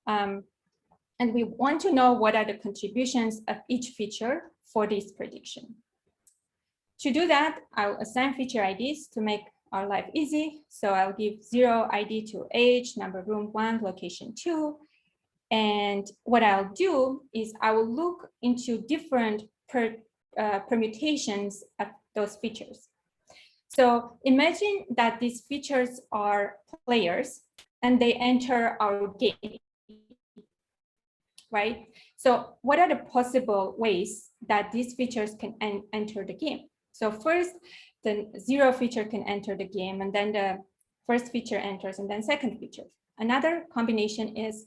And we want to know what are the contributions of each feature for this prediction. To do that, I'll assign feature IDs to make our life easy. So I'll give 0 ID to age, number of room 1, location 2. And what I'll do is I will look into different permutations of those features. So imagine that these features are players and they enter our game, right? So what are the possible ways that these features can enter the game? So first, the 0 feature can enter the game, and then the first feature enters, and then second feature. Another combination is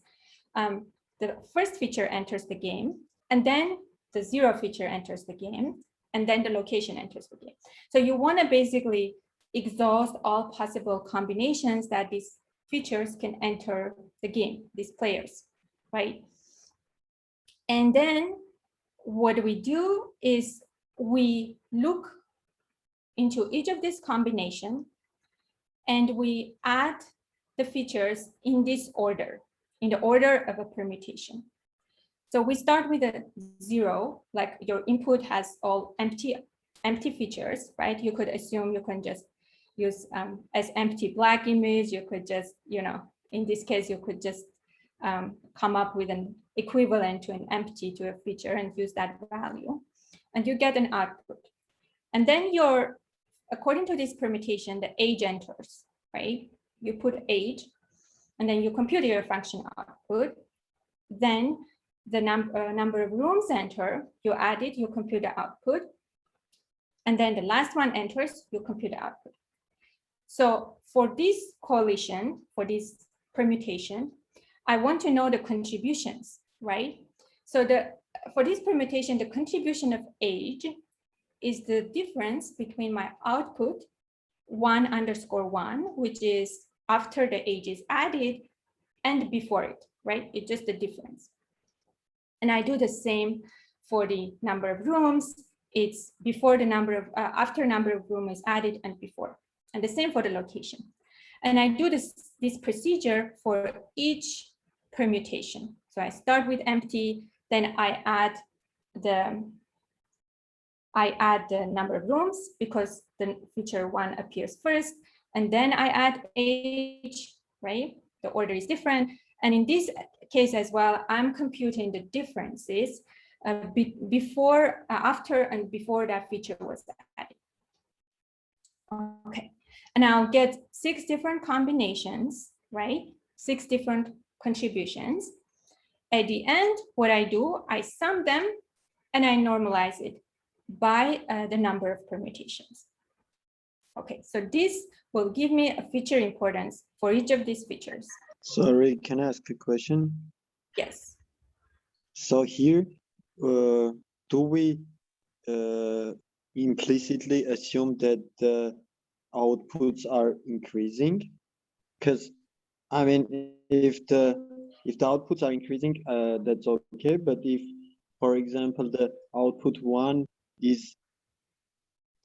the first feature enters the game, and then the 0 feature enters the game, and then the location enters the game. So you want to basically exhaust all possible combinations that these features can enter the game, these players, right? And then what we do is we look into each of these combinations and we add the features in this order, in the order of a permutation. So we start with a 0, like your input has all empty features, right? You could assume you can just use as empty black image. You could just, in this case, you could just come up with an equivalent to an empty to a feature and use that value, and you get an output. And then according to this permutation, the age enters, right? You put age, and then you compute your function output. Then the number of rooms enter, you add it, you compute the output. And then the last one enters, you compute the output. So for this coalition, for this permutation, I want to know the contributions, right? So for this permutation, the contribution of age is the difference between my output 1_1, which is after the age is added, and before it, right? It's just the difference. And I do the same for the number of rooms. It's before the after number of room is added and before, and the same for the location. And I do this procedure for each permutation. So I start with empty, then I add the number of rooms because the feature 1 appears first, and then I add age, right? The order is different. And in this case as well, I'm computing the differences after and before that feature was added. Okay, and I'll get 6 different combinations, right? 6 different contributions. At the end, what I do, I sum them and I normalize it by the number of permutations. Okay, so this will give me a feature importance for each of these features. Sorry, can I ask a question? Yes. So here, do we implicitly assume that the outputs are increasing? Because I mean, if the outputs are increasing, that's okay. But if, for example, the output 1 is,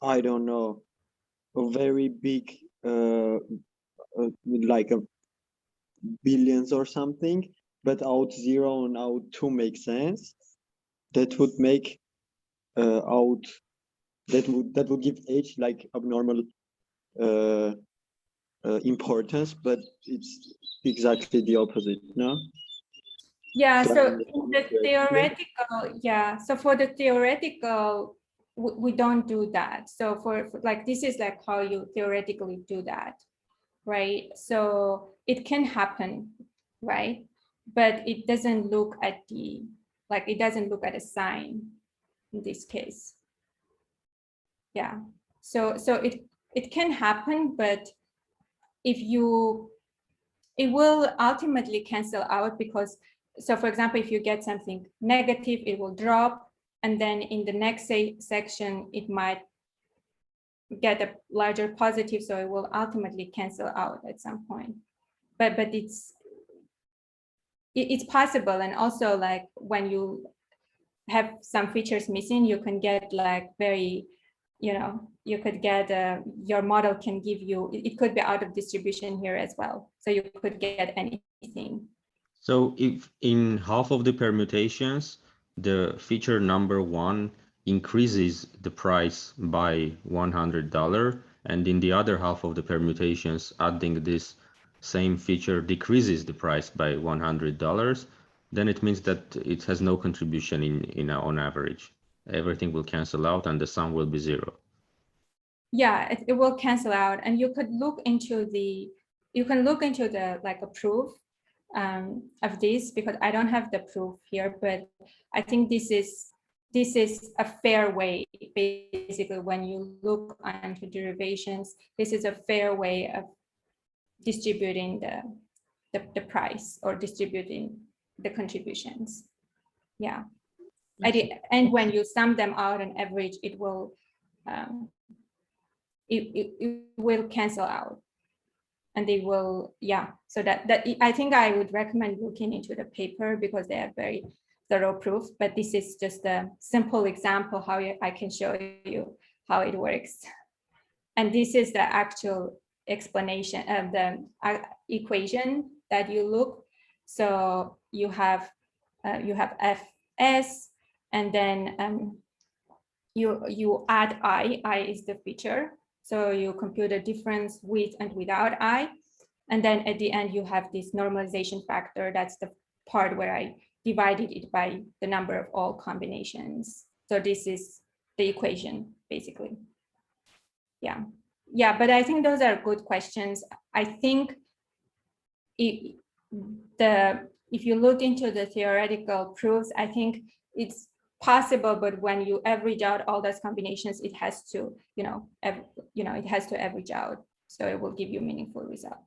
I don't know, a very big, like a billions or something, but out 0 and out 2 make sense, that would make that would give age like abnormal importance, but it's exactly the opposite, no? Yeah, so in the theoretical, yeah, so for the theoretical, we don't do that. So for like, this is like how you theoretically do that, right? So it can happen, right? But it doesn't look at it doesn't look at a sign in this case. Yeah, so it can happen, but if you it will ultimately cancel out because, so for example, if you get something negative, it will drop. And then in the next section, it might get a larger positive. So it will ultimately cancel out at some point. But it's possible. And also like when you have some features missing, you can get like very, you could get, your model can give you, it could be out of distribution here as well. So you could get anything. So if in half of the permutations, the feature number 1 increases the price by $100, and in the other half of the permutations, adding this same feature decreases the price by $100, then it means that it has no contribution on average. Everything will cancel out and the sum will be 0. Yeah, it will cancel out, and you could look into the, like a proof of this, because I don't have the proof here, but I think this is a fair way. Basically, when you look into derivations, this is a fair way of distributing the price or distributing the contributions. Yeah, and when you sum them out on average, it will it will cancel out, and they will, yeah. So that I think I would recommend looking into the paper because they have very thorough proof. But this is just a simple example how I can show you how it works. And this is the actual explanation of the equation that you look. So you have Fs, and then you add I is the feature. So you compute the difference with and without I. And then at the end, you have this normalization factor. That's the part where I divided it by the number of all combinations. So this is the equation, basically. Yeah. Yeah, but I think those are good questions. I think if you look into the theoretical proofs, I think it's possible, but when you average out all those combinations, it has to, it has to average out. So it will give you meaningful result.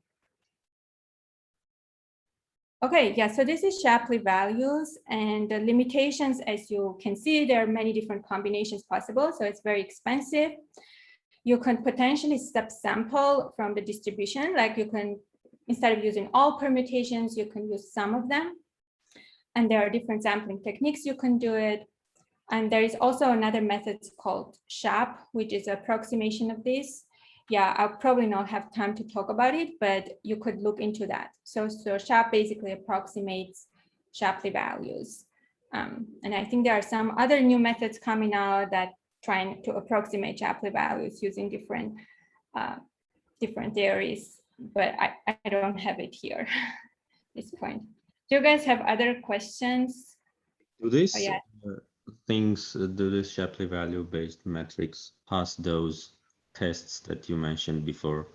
Okay, yeah, so this is Shapley values, and the limitations, as you can see, there are many different combinations possible. So it's very expensive. You can potentially subsample from the distribution, like you can, instead of using all permutations, you can use some of them. And there are different sampling techniques you can do it. And there is also another method called SHAP, which is an approximation of this. Yeah, I'll probably not have time to talk about it, but you could look into that. So SHAP basically approximates Shapley values. And I think there are some other new methods coming out that trying to approximate Shapley values using different theories, but I don't have it here at this point. Do you guys have other questions? Do this Oh, yeah. do this Shapley value based metrics pass those tests that you mentioned before,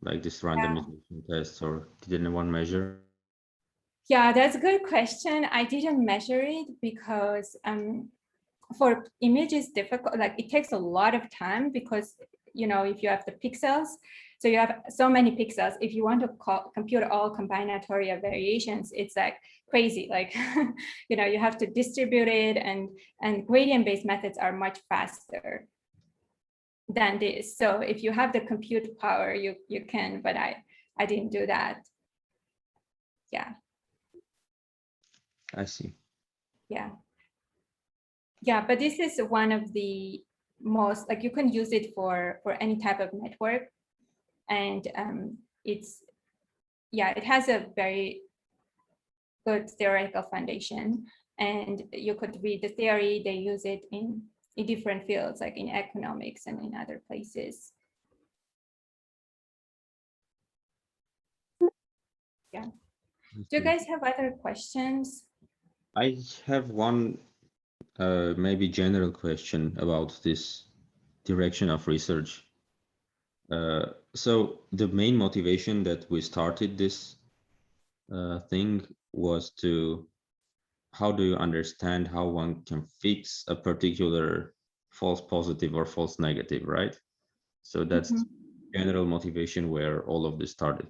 like this randomization tests, or did anyone measure? Yeah, that's a good question. I didn't measure it because for image is difficult. Like it takes a lot of time because, if you have the pixels, so you have so many pixels. If you want to compute all combinatorial variations, it's like crazy. Like, you have to distribute it, and gradient-based methods are much faster than this. So if you have the compute power, you can, but I didn't do that. Yeah. I see. Yeah. Yeah, but this is one of the most, like you can use it for any type of network. And it has a very good theoretical foundation. And you could read the theory, they use it in different fields, like in economics and in other places. Yeah. Do you guys have other questions? I have one maybe general question about this direction of research. So the main motivation that we started this thing was how do you understand how one can fix a particular false positive or false negative, right? So that's general motivation where all of this started.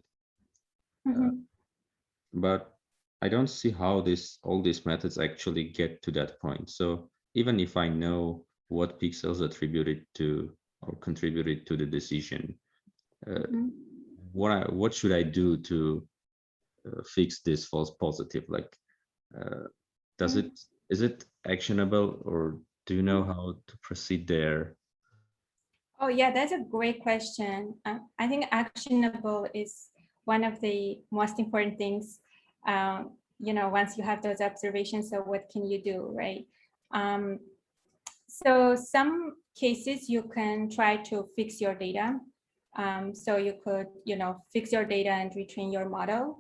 but I don't see how all these methods actually get to that point. So even if I know what pixels attributed to or contributed to the decision, what should I do to fix this false positive? Like, is it actionable, or do you know how to proceed there? Oh yeah, that's a great question. I think actionable is one of the most important things. Once you have those observations, so what can you do, right? So some cases you can try to fix your data. So you could, fix your data and retrain your model.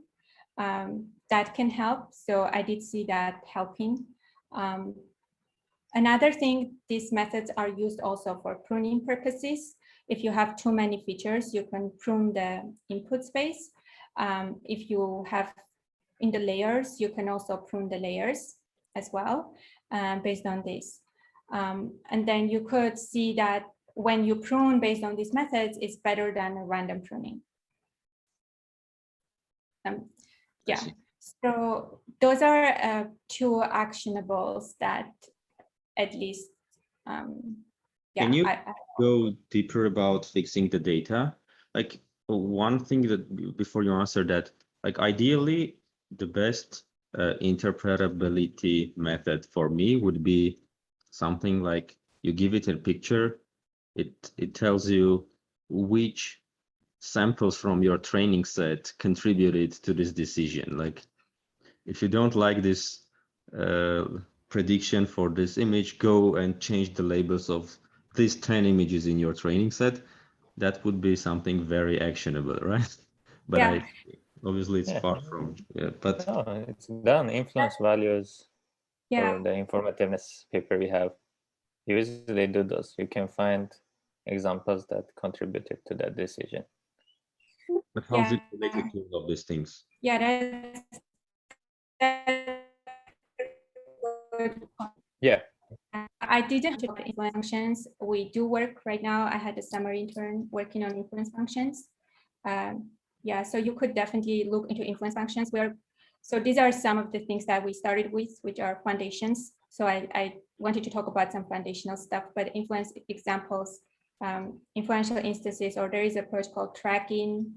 That can help. So I did see that helping. Another thing, these methods are used also for pruning purposes. If you have too many features, you can prune the input space. If you have in the layers, you can also prune the layers as well, based on this. And then you could see that when you prune based on these methods, it's better than a random pruning. Yeah, so those are two actionables that at least, Can you go deeper about fixing the data? Like, one thing that before you answer that, like ideally, the best interpretability method for me would be something like you give it a picture, it tells you which samples from your training set contributed to this decision. Like, if you don't like this prediction for this image, go and change the labels of these 10 images in your training set. That would be something very actionable, right? But yeah. Obviously it's far from, but no, it's done. Influence values for the informativeness paper we have. You usually do those. You can find examples that contributed to that decision. But how is it related to all of these things? Yeah, yeah. I didn't talk about influence functions. We do work right now. I had a summer intern working on influence functions. Yeah, so you could definitely look into influence functions. So these are some of the things that we started with, which are foundations. So I wanted to talk about some foundational stuff, but influence examples, influential instances, or there is a approach called tracking.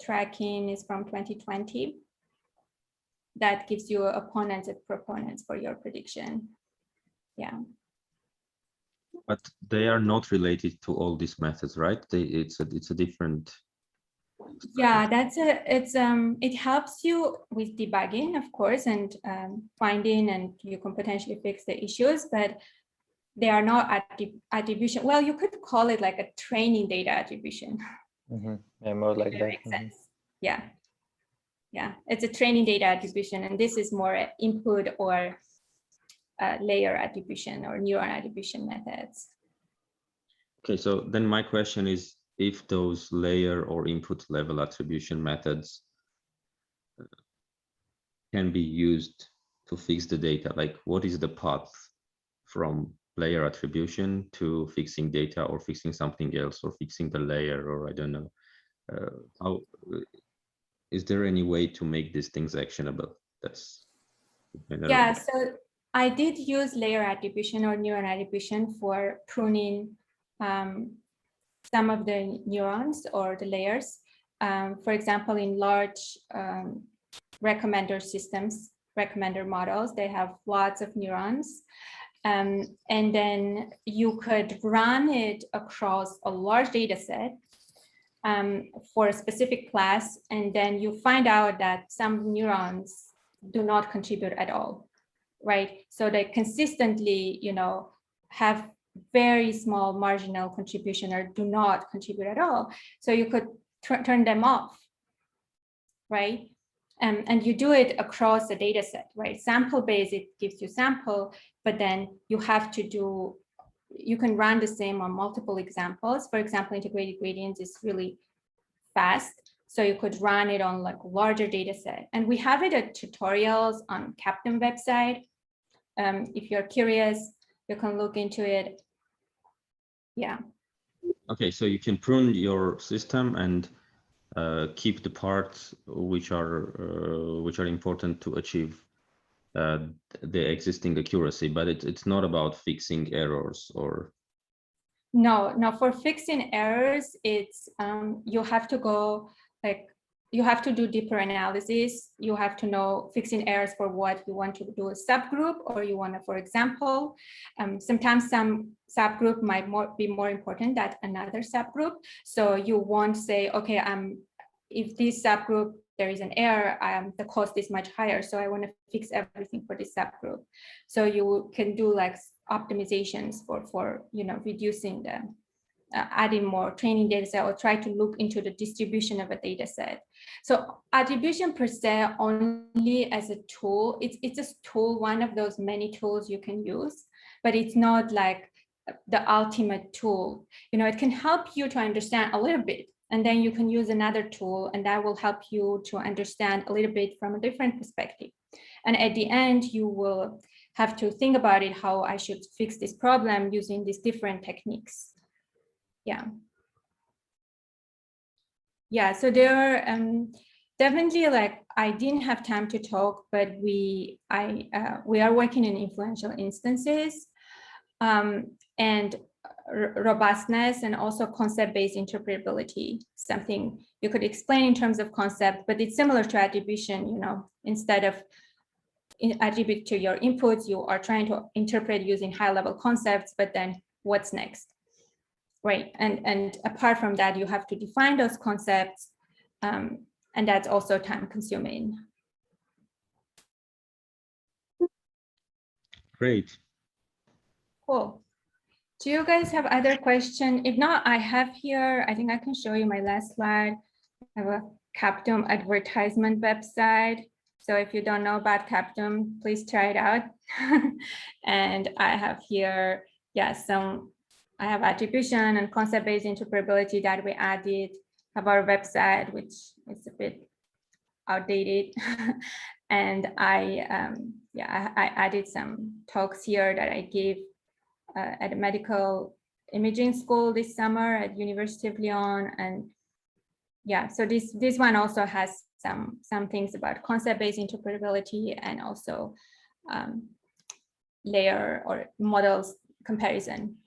Tracking is from 2020. That gives you opponents and proponents for your prediction. Yeah. But they are not related to all these methods, right? It's a different. Yeah, it helps you with debugging, of course, and finding, and you can potentially fix the issues, but they are not attribution. Well, you could call it like a training data attribution. Yeah, more like that. Makes sense. Yeah. Yeah, it's a training data attribution, and this is more input or layer attribution or neuron attribution methods. Okay, so then my question is, if those layer or input level attribution methods can be used to fix the data, like what is the path from layer attribution to fixing data or fixing something else or fixing the layer, or I don't know. How is there any way to make these things actionable? That's yeah, so I did use layer attribution or neuron attribution for pruning some of the neurons or the layers. For example, in large recommender systems, recommender models, they have lots of neurons. And then you could run it across a large data set for a specific class, and then you find out that some neurons do not contribute at all, right? So they consistently, have very small marginal contribution or do not contribute at all. So you could turn them off, right? And you do it across the data set, right? Sample base, it gives you sample, but then you have to do, you can run the same on multiple examples. For example, integrated gradients is really fast. So you could run it on like larger data set. And we have it at tutorials on Captain website. If you're curious, you can look into it. Yeah. Okay, so you can prune your system and keep the parts which are important to achieve the existing accuracy, but it's not about fixing errors or. No, for fixing errors, it's you have to go you have to do deeper analysis. You have to know fixing errors for what you want to do a subgroup, or you want to, for example, sometimes some subgroup might be more important than another subgroup. So you won't say, okay, if this subgroup there is an error, the cost is much higher, so I want to fix everything for this subgroup. So you can do like optimizations for reducing the adding more training data set, or try to look into the distribution of a data set. So attribution per se only as a tool, it's a tool, one of those many tools you can use, but it's not like the ultimate tool. It can help you to understand a little bit, and then you can use another tool, and that will help you to understand a little bit from a different perspective. And at the end, you will have to think about it, how I should fix this problem using these different techniques. Yeah, so there are definitely, like, I didn't have time to talk, but we are working in influential instances, and robustness, and also concept-based interpretability, something you could explain in terms of concept, but it's similar to attribution. Instead of attribute to your inputs, you are trying to interpret using high-level concepts, but then what's next? Right, and apart from that, you have to define those concepts, and that's also time-consuming. Great. Cool. Do you guys have other questions? If not, I have here, I think I can show you my last slide. I have a Captum advertisement website. So if you don't know about Captum, please try it out. And I have here, I have attribution and concept-based interpretability that we added, have our website, which is a bit outdated. And I added some talks here that I gave at a medical imaging school this summer at University of Lyon. And so this one also has some things about concept-based interpretability, and also layer or models comparison.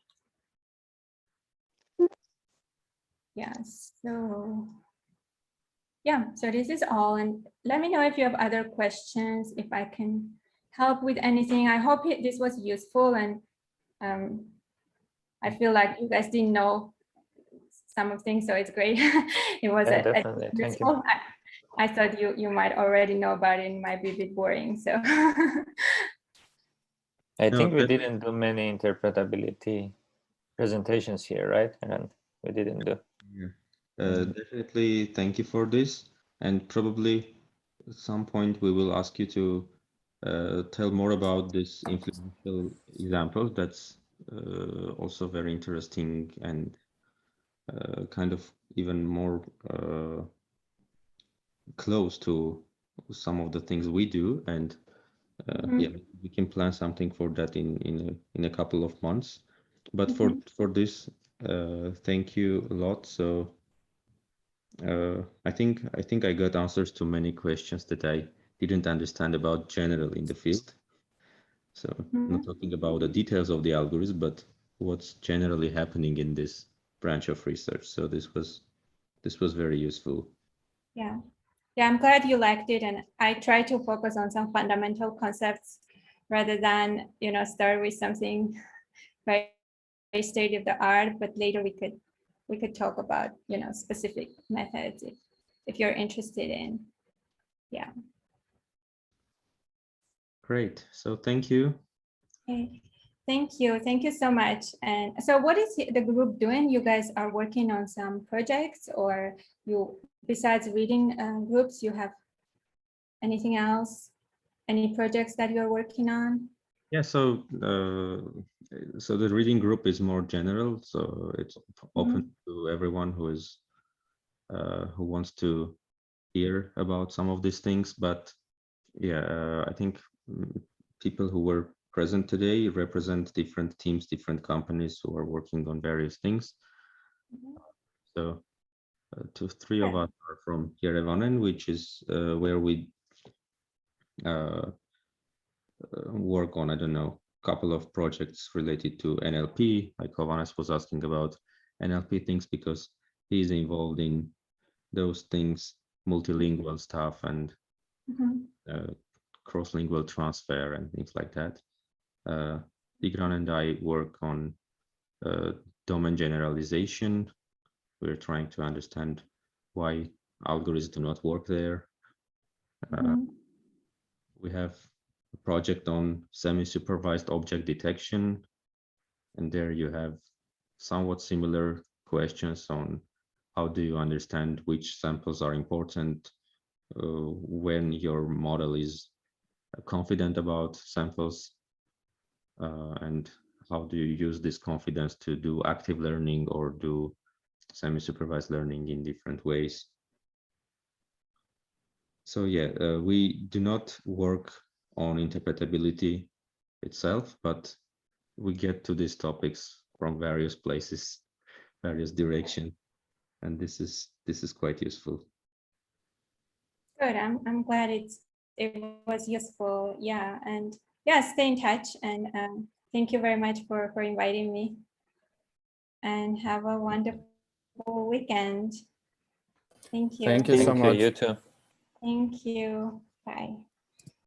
So this is all, and let me know if you have other questions, if I can help with anything. I hope this was useful, and I feel like you guys didn't know some of things, so it's great. It was definitely. Thank you. I thought you might already know about it, and it might be a bit boring, so. I think we didn't do many interpretability presentations here, right? And we didn't do. Definitely, thank you for this, and probably at some point we will ask you to tell more about this influential example. That's also very interesting, and kind of even more close to some of the things we do. And we can plan something for that in a couple of months. But for this, thank you a lot. So I think I got answers to many questions that I didn't understand about general in the field. So not talking about the details of the algorithm, but what's generally happening in this branch of research. So this was very useful. Yeah, I'm glad you liked it, and I try to focus on some fundamental concepts rather than start with something very state of the art. But later we could talk about specific methods if you're interested in. Great. So thank you. Okay. Thank you so much. And so what is the group doing? You guys are working on some projects, or you, besides reading groups, you have anything else, any projects that you're working on? Yeah, so the reading group is more general, so it's open to everyone who wants to hear about some of these things. But yeah, I think people who were present today represent different teams, different companies who are working on various things. So three of us are from Yerevan, which is where we work on, I don't know, a couple of projects related to NLP. Like Hovannes was asking about NLP things because he's involved in those things, multilingual stuff and cross-lingual transfer and things like that. Tigran and I work on domain generalization. We're trying to understand why algorithms do not work there. We have a project on semi-supervised object detection, and there you have somewhat similar questions on how do you understand which samples are important when your model is confident about samples, and how do you use this confidence to do active learning or do semi-supervised learning in different ways. So yeah, we do not work on interpretability itself, but we get to these topics from various places, various directions, and this is quite useful. Good. I'm glad it was useful. Yeah, and yeah, stay in touch, and thank you very much for inviting me. And have a wonderful weekend. Thank you. Thank you so much. You too. Thank you. Bye.